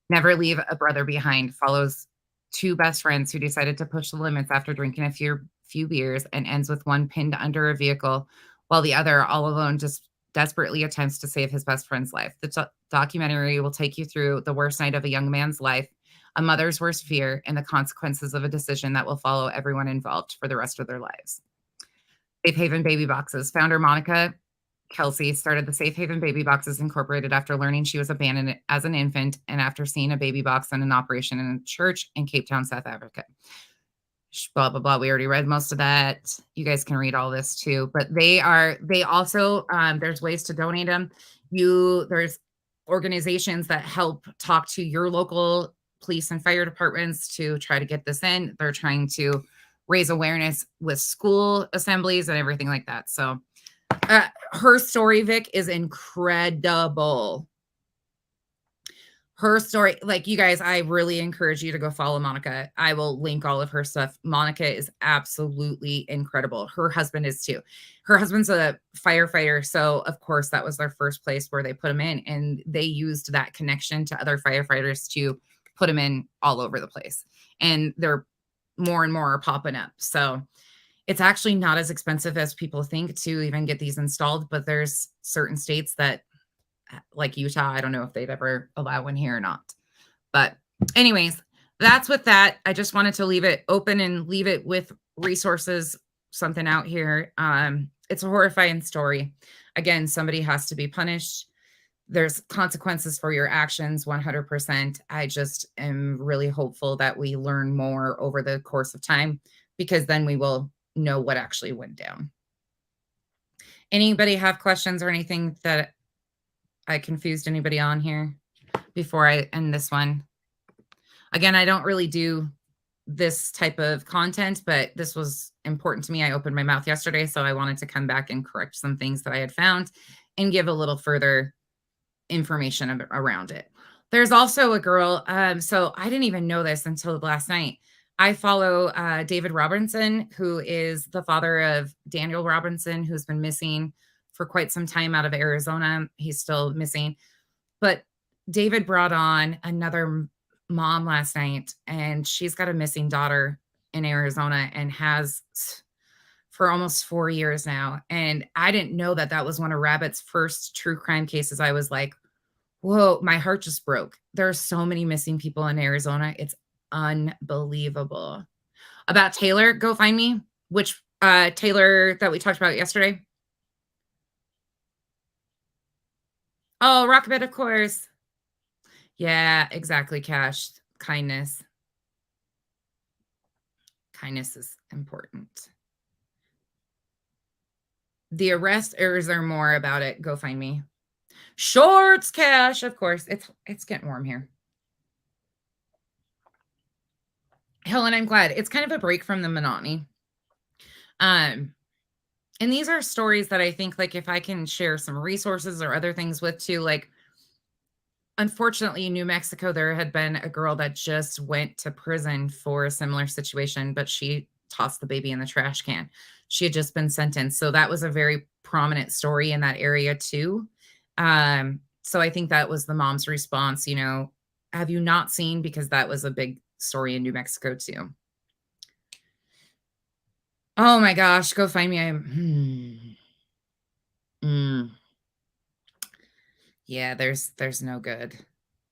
Never Leave a Brother Behind follows 2 best friends who decided to push the limits after drinking a few beers and ends with one pinned under a vehicle while the other, all alone, just desperately attempts to save his best friend's life. The documentary will take you through the worst night of a young man's life, a mother's worst fear, and the consequences of a decision that will follow everyone involved for the rest of their lives. Safe Haven Baby Boxes. Founder Monica Kelsey started the Safe Haven Baby Boxes Incorporated after learning she was abandoned as an infant and after seeing a baby box in an operation in a church in Cape Town, South Africa. Blah, blah, blah. We already read most of that. You guys can read all this too. But they also, there's ways to donate them. There's organizations that help talk to your local police and fire departments to try to get this in. They're trying to raise awareness with school assemblies and everything like that. So her story, Vic, is incredible. Her story, like, you guys, I really encourage you to go follow Monica. I will link all of her stuff. Monica is absolutely incredible. Her husband is too. Her husband's a firefighter. So of course that was their first place where they put him in, and they used that connection to other firefighters to put him in all over the place. And they're more and more are popping up. So it's actually not as expensive as people think to even get these installed, but there's certain states that, like Utah, I don't know if they'd ever allow one here or not. But anyways, that's with that. I just wanted to leave it open and leave it with resources, something out here. It's a horrifying story. Again, somebody has to be punished. There's consequences for your actions, 100%. I just am really hopeful that we learn more over the course of time, because then we will know what actually went down. Anybody have questions or anything that I confused anybody on here before I end this one? Again, I don't really do this type of content, but this was important to me. I opened my mouth yesterday, so I wanted to come back and correct some things that I had found and give a little further information around it. There's also a girl, so I didn't even know this until last night. I follow David Robinson, who is the father of Daniel Robinson, who's been missing for quite some time out of Arizona. He's still missing. But David brought on another mom last night, and she's got a missing daughter in Arizona and has for almost 4 years now. And I didn't know that that was one of Rabbit's first true crime cases. I was like, whoa, my heart just broke. There are so many missing people in Arizona. It's unbelievable. About Taylor, go find me. Which Taylor that we talked about yesterday? Oh, Rockabit, of course. Yeah, exactly, Cash. Kindness. Kindness is important. The arrest, or is there more about it? Go find me. Shorts, Cash, of course. It's getting warm here. Helen, I'm glad. It's kind of a break from the monotony. And these are stories that I think, like, if I can share some resources or other things with too, like, unfortunately, in New Mexico, there had been a girl that just went to prison for a similar situation, but she tossed the baby in the trash can. She had just been sentenced. So that was a very prominent story in that area too. So I think that was the mom's response, you know, have you not seen? Because that was a big story in New Mexico too. Oh my gosh, go find me. Yeah, there's no good.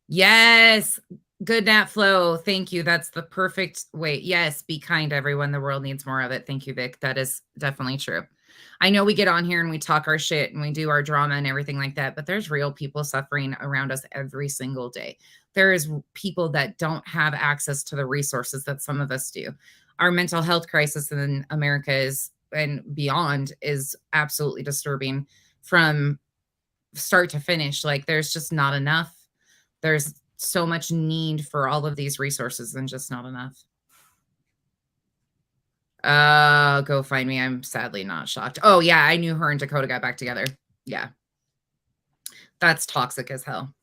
Yes. Good nap flow. Thank you. That's the perfect way. Yes. Be kind, everyone. The world needs more of it. Thank you, Vic. That is definitely true. I know we get on here and we talk our shit and we do our drama and everything like that, but there's real people suffering around us every single day. There is people that don't have access to the resources that some of us do. Our mental health crisis in America is, and beyond, is absolutely disturbing from start to finish. Like, there's just not enough. There's so much need for all of these resources and just not enough. Go find me. I'm sadly not shocked. Oh yeah, I knew her and Dakota got back together. Yeah. That's toxic as hell.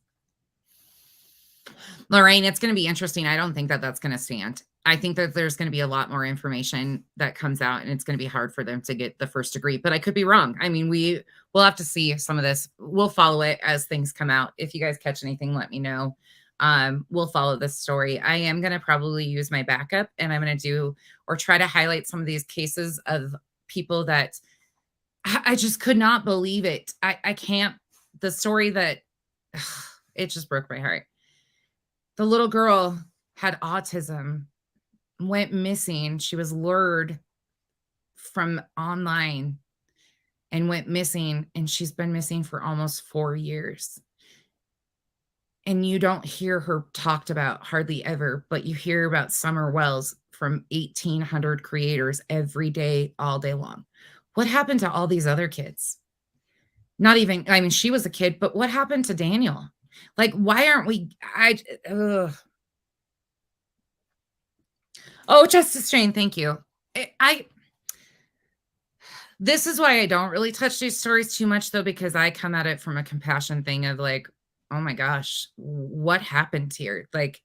Lorraine, it's going to be interesting. I don't think that that's going to stand. I think that there's going to be a lot more information that comes out, and it's going to be hard for them to get the first degree, but I could be wrong. I mean, we'll have to see some of this. We'll follow it as things come out. If you guys catch anything, let me know. We'll follow this story. I am going to probably use my backup, and I'm going to do or try to highlight some of these cases of people that I just could not believe it. I can't. The story that it just broke my heart. The little girl had autism, went missing. She was lured from online and went missing, and she's been missing for almost 4 years. And you don't hear her talked about hardly ever, but you hear about Summer Wells from 1,800 creators every day, all day long. What happened to all these other kids? Not even, I mean, she was a kid, but what happened to Daniel? Like, why aren't we? Ugh. Oh, Justice Jane, thank you. This is why I don't really touch these stories too much, though, because I come at it from a compassion thing of like, oh my gosh, what happened here? Like,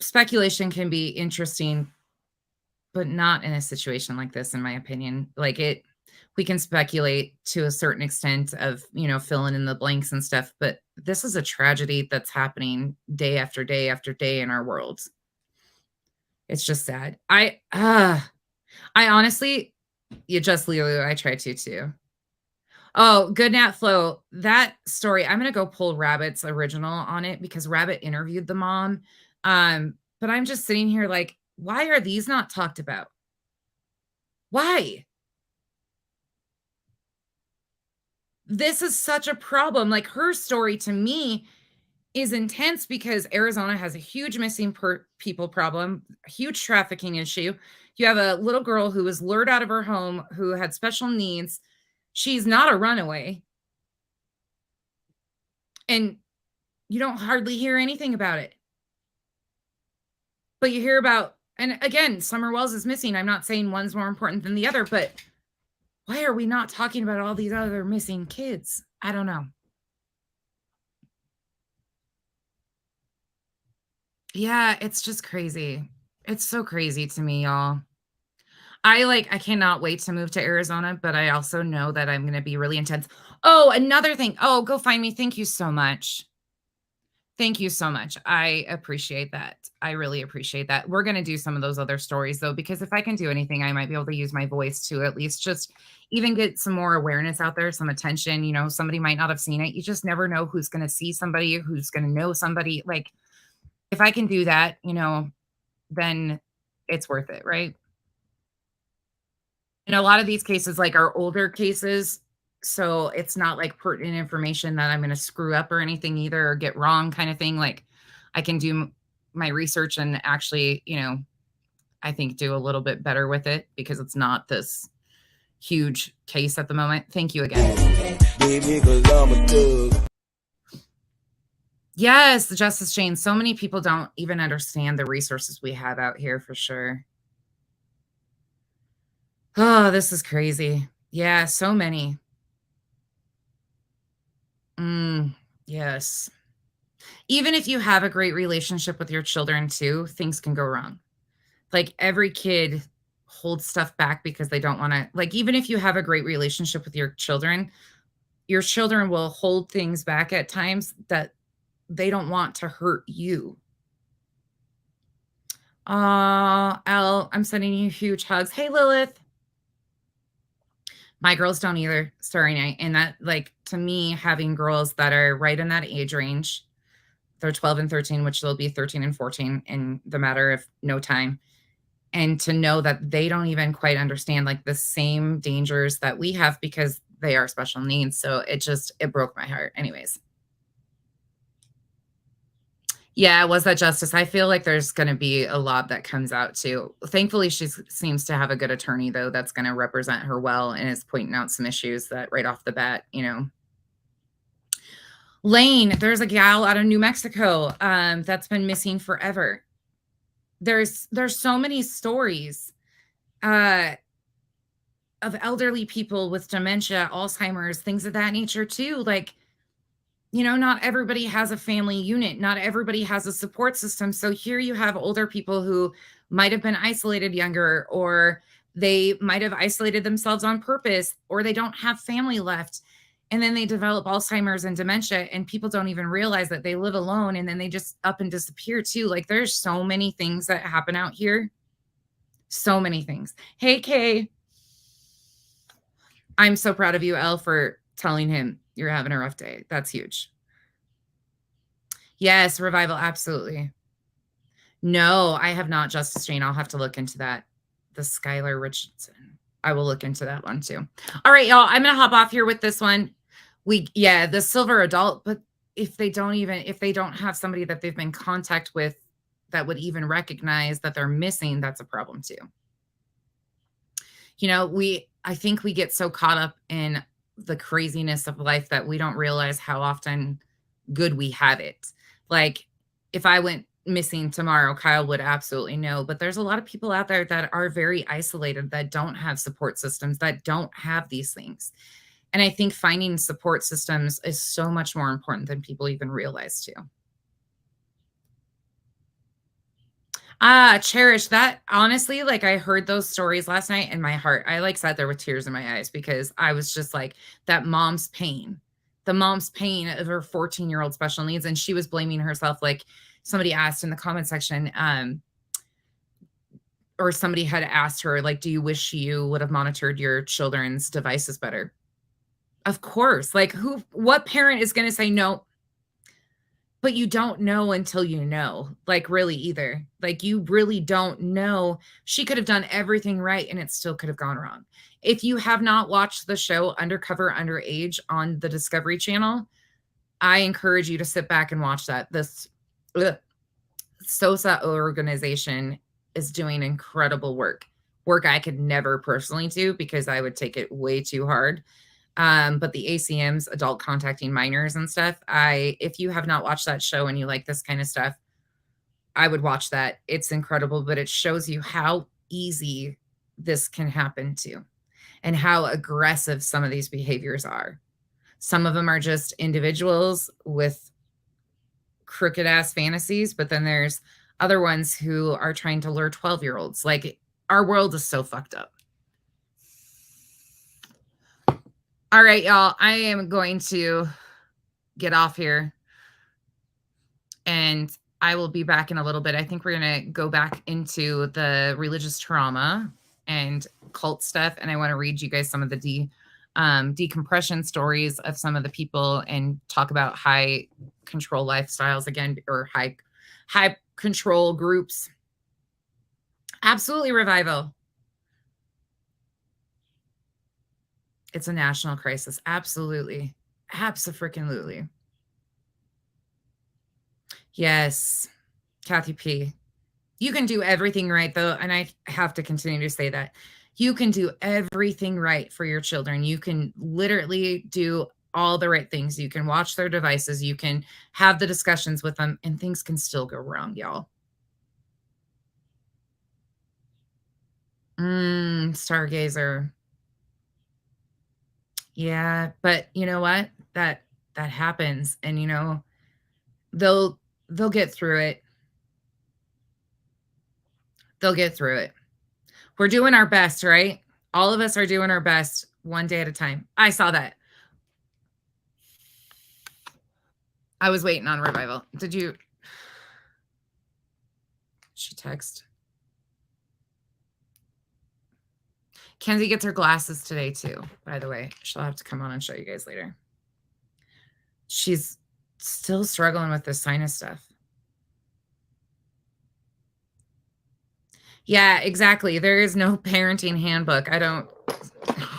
speculation can be interesting, but not in a situation like this, in my opinion. Like, we can speculate to a certain extent of, filling in the blanks and stuff, but this is a tragedy that's happening day after day after day in our world. It's just sad. I honestly, you just Lulu, I try to too. Oh, Good Nat Flow. That story, I'm gonna go pull Rabbit's original on it because Rabbit interviewed the mom. But I'm just sitting here like, why are these not talked about? Why? This is such a problem. Like, her story to me is intense because Arizona has a huge missing people problem, a huge trafficking issue. You have a little girl who was lured out of her home who had special needs. She's not a runaway. And you don't hardly hear anything about it. But you hear about, and again, Summer Wells is missing. I'm not saying one's more important than the other, but why are we not talking about all these other missing kids? I don't know. Yeah, it's just crazy. It's so crazy to me, y'all. I cannot wait to move to Arizona, but I also know that I'm going to be really intense. Oh, another thing. Oh, go find me. Thank you so much. Thank you so much. I appreciate that. I really appreciate that. We're going to do some of those other stories though, because if I can do anything, I might be able to use my voice to at least just even get some more awareness out there, some attention. Somebody might not have seen it. You just never know who's going to see somebody, who's going to know somebody. Like, if I can do that, then it's worth it, right? And a lot of these cases, like, are older cases, so it's not, like, pertinent information that I'm gonna screw up or anything either or get wrong kinda thing. Like, I can do my research and actually, I think do a little bit better with it because it's not this huge case at the moment. Thank you again. Yes, Justice Jane. So many people don't even understand the resources we have out here for sure. Oh, this is crazy. Yeah, so many. Yes. Even if you have a great relationship with your children too, things can go wrong. Like, every kid holds stuff back because they don't wanna, like, even if you have a great relationship with your children will hold things back at times that they don't want to hurt you. Elle, I'm sending you huge hugs. Hey, Lilith. My girls don't either, Starry Night. And that, like, to me, having girls that are right in that age range, they're 12 and 13, which they'll be 13 and 14 in the matter of no time. And to know that they don't even quite understand, like, the same dangers that we have because they are special needs. So it broke my heart. Anyways. Yeah, was that justice? I feel like there's going to be a lot that comes out too. Thankfully, she seems to have a good attorney, though, that's going to represent her well and is pointing out some issues that right off the bat, Lane, there's a gal out of New Mexico that's been missing forever. There's so many stories of elderly people with dementia, Alzheimer's, things of that nature too. Like, not everybody has a family unit. Not everybody has a support system. So here you have older people who might have been isolated younger, or they might have isolated themselves on purpose, or they don't have family left. And then they develop Alzheimer's and dementia, and people don't even realize that they live alone. And then they just up and disappear too. Like, there's so many things that happen out here. So many things. Hey, Kay. I'm so proud of you, Elle, for telling him you're having a rough day. That's huge. Yes, Revival, absolutely. No, I have not, Justice Jane. I'll have to look into that. The Skylar Richardson. I will look into that one too. All right, y'all. I'm gonna hop off here with this one. The silver adult, but if they don't have somebody that they've been in contact with that would even recognize that they're missing, that's a problem too. I think we get so caught up in the craziness of life that we don't realize how often good we have it. Like, if I went missing tomorrow, Kyle would absolutely know. But there's a lot of people out there that are very isolated, that don't have support systems, that don't have these things. And I think finding support systems is so much more important than people even realize too. Cherish that. Honestly, like, I heard those stories last night and my heart, I like sat there with tears in my eyes because I was just like, the mom's pain of her 14-year-old special needs. And she was blaming herself. Like, somebody asked in the comment section, or somebody had asked her, like, do you wish you would have monitored your children's devices better? Of course. Like, what parent is going to say no? But you don't know until you know, like, really either. Like, you really don't know. She could have done everything right and it still could have gone wrong. If you have not watched the show Undercover Underage on the Discovery Channel, I encourage you to sit back and watch that. This SOSA organization is doing incredible work I could never personally do because I would take it way too hard. But the ACMs, adult contacting minors and stuff, if you have not watched that show and you like this kind of stuff, I would watch that. It's incredible, but it shows you how easy this can happen too, and how aggressive some of these behaviors are. Some of them are just individuals with crooked ass fantasies, but then there's other ones who are trying to lure 12-year-olds. Like, our world is so fucked up. All right, y'all, I am going to get off here and I will be back in a little bit. I think we're going to go back into the religious trauma and cult stuff. And I want to read you guys some of the decompression stories of some of the people and talk about high control lifestyles again, or high control groups. Absolutely, Revival. It's a national crisis. Absolutely. Abso-freaking-lutely. Yes. Kathy P. You can do everything right, though, and I have to continue to say that. You can do everything right for your children. You can literally do all the right things. You can watch their devices. You can have the discussions with them, and things can still go wrong, y'all. Stargazer. Yeah, but you know what? That happens, and they'll get through it. They'll get through it. We're doing our best, right? All of us are doing our best one day at a time. I saw that. I was waiting on Revival. Did you? She text. Kenzie gets her glasses today too, by the way. She'll have to come on and show you guys later. She's still struggling with the sinus stuff. Yeah, exactly. There is no parenting handbook. Oh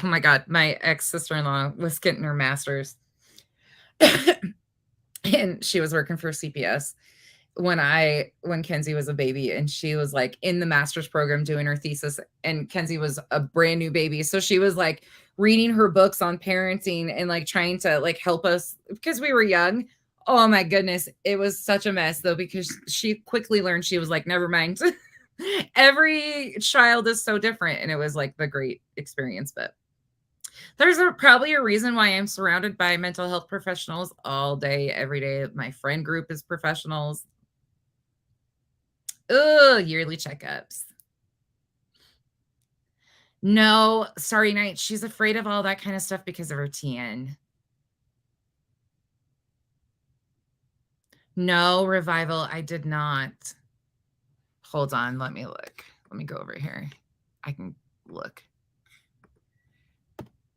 my God, my ex-sister-in-law was getting her master's and she was working for CPS when Kenzie was a baby, and she was like in the master's program doing her thesis, and Kenzie was a brand new baby. So she was like reading her books on parenting and like trying to like help us because we were young. Oh my goodness. It was such a mess though, because she quickly learned, she was like, never mind. Every child is so different. And it was like the great experience, but there's probably a reason why I'm surrounded by mental health professionals all day, every day. My friend group is professionals. Yearly checkups. No, Starry Night. She's afraid of all that kind of stuff because of her TN. No, Revival. I did not. Hold on. Let me look. Let me go over here. I can look.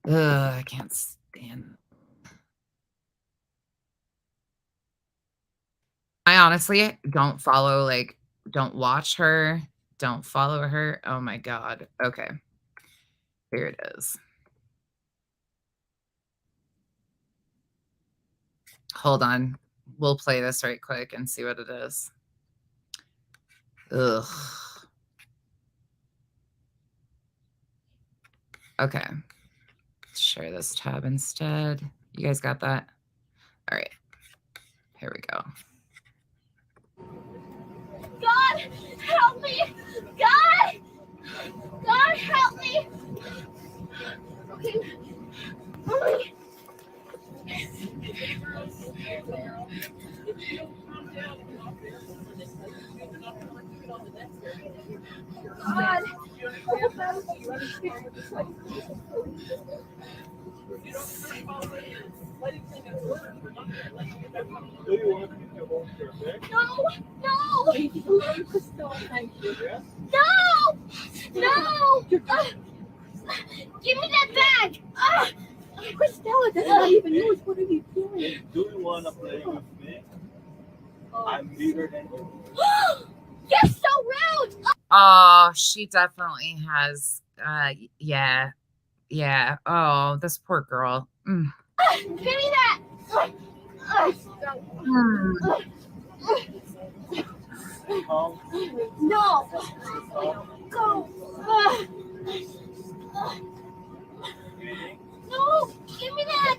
Ugh, I can't stand. I honestly don't follow, like, don't watch her, don't follow her. Oh my god. Okay. Here it is. Hold on. We'll play this right quick and see what it is. Ugh. Okay. Let's share this tab instead. You guys got that? All right. Here we go. God, help me! God! God, help me! Okay. Mommy. God. No! No! No! No! Give me that bag! Christella, that's not even yours. What are you doing? Do you want to play with me? I'm bigger than you. You're so rude! Oh, she definitely has. Yeah. Yeah. Oh, this poor girl. Mm. Give me that! No! Go! No! Give me that!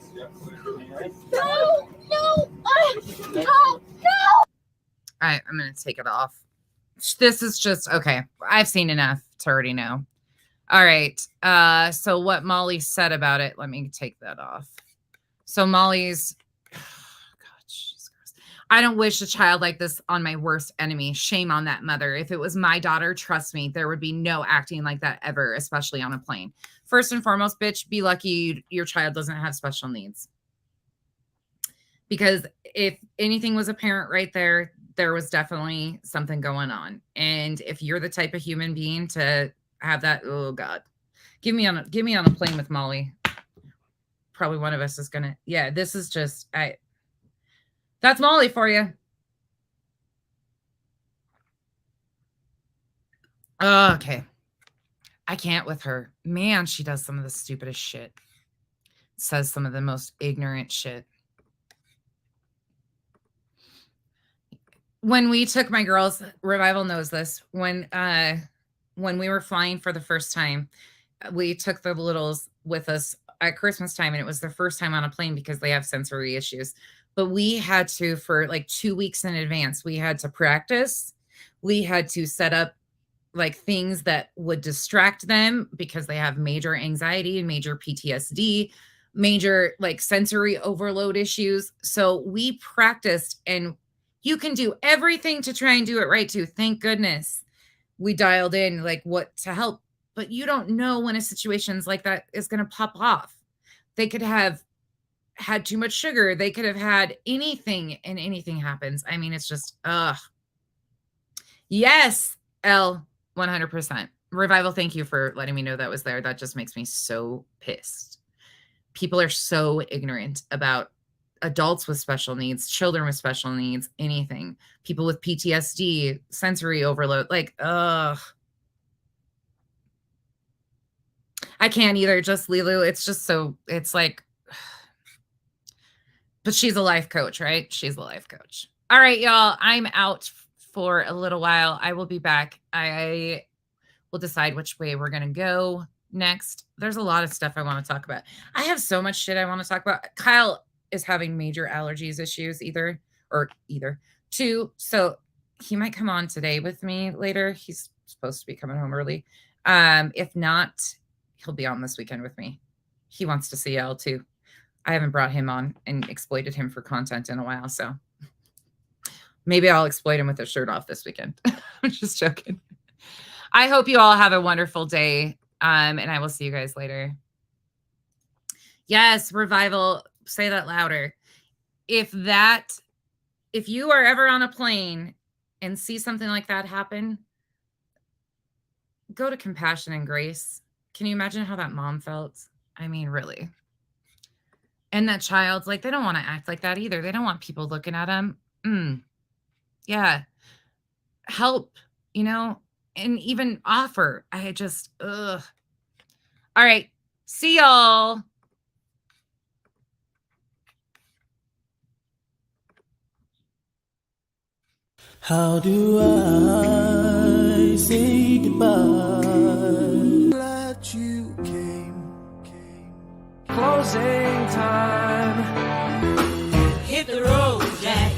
No! No! No! No! All right, I'm going to take it off. This is just, okay. I've seen enough to already know. All right. So what Molly said about it, let me take that off. So Molly's, oh God, she's gross. I don't wish a child like this on my worst enemy. Shame on that mother. If it was my daughter, trust me, there would be no acting like that ever, especially on a plane. First and foremost, bitch, be lucky your child doesn't have special needs. Because if anything was apparent right there, there was definitely something going on. And if you're the type of human being to have that, oh God, get me on a plane with Molly. Probably one of us is gonna, yeah, this is just, that's Molly for you. Okay. I can't with her. Man, she does some of the stupidest shit. Says some of the most ignorant shit. When we took my girls, Revival knows this, when we were flying for the first time, we took the littles with us at Christmas time, and it was their first time on a plane because they have sensory issues. But we had to, for like 2 weeks in advance, we had to practice. We had to set up like things that would distract them because they have major anxiety and major PTSD, major like sensory overload issues. So we practiced, and you can do everything to try and do it right too. Thank goodness we dialed in like what to help, but you don't know when a situation's like that is going to pop off. They could have had too much sugar. They could have had anything, and anything happens. I mean, it's just, yes, L, 100%. Revival, thank you for letting me know that was there. That just makes me so pissed. People are so ignorant about adults with special needs, children with special needs, anything. People with PTSD, sensory overload, like, ugh. I can't either, just Lilu. It's just so, it's like, but she's a life coach, right? She's a life coach. All right, y'all, I'm out for a little while. I will be back. I will decide which way we're going to go next. There's a lot of stuff I want to talk about. I have so much shit I want to talk about. Kyle is having major allergies issues too. So he might come on today with me later. He's supposed to be coming home early. If not, he'll be on this weekend with me. He wants to see Elle too. I haven't brought him on and exploited him for content in a while. So maybe I'll exploit him with his shirt off this weekend. I'm just joking. I hope you all have a wonderful day. And I will see you guys later. Yes, Revival, say that louder. If you are ever on a plane and see something like that happen, go to Compassion and Grace. Can you imagine how that mom felt? I mean, really. And that child's like, they don't want to act like that either. They don't want people looking at them. Yeah. Help, and even offer. I just, ugh. All right. See y'all. How do I say goodbye? Glad you came. Closing time. Hit the road, Jack.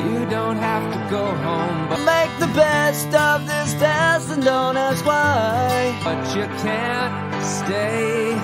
You don't have to go home, but make the best of this test and don't ask why. But you can't stay.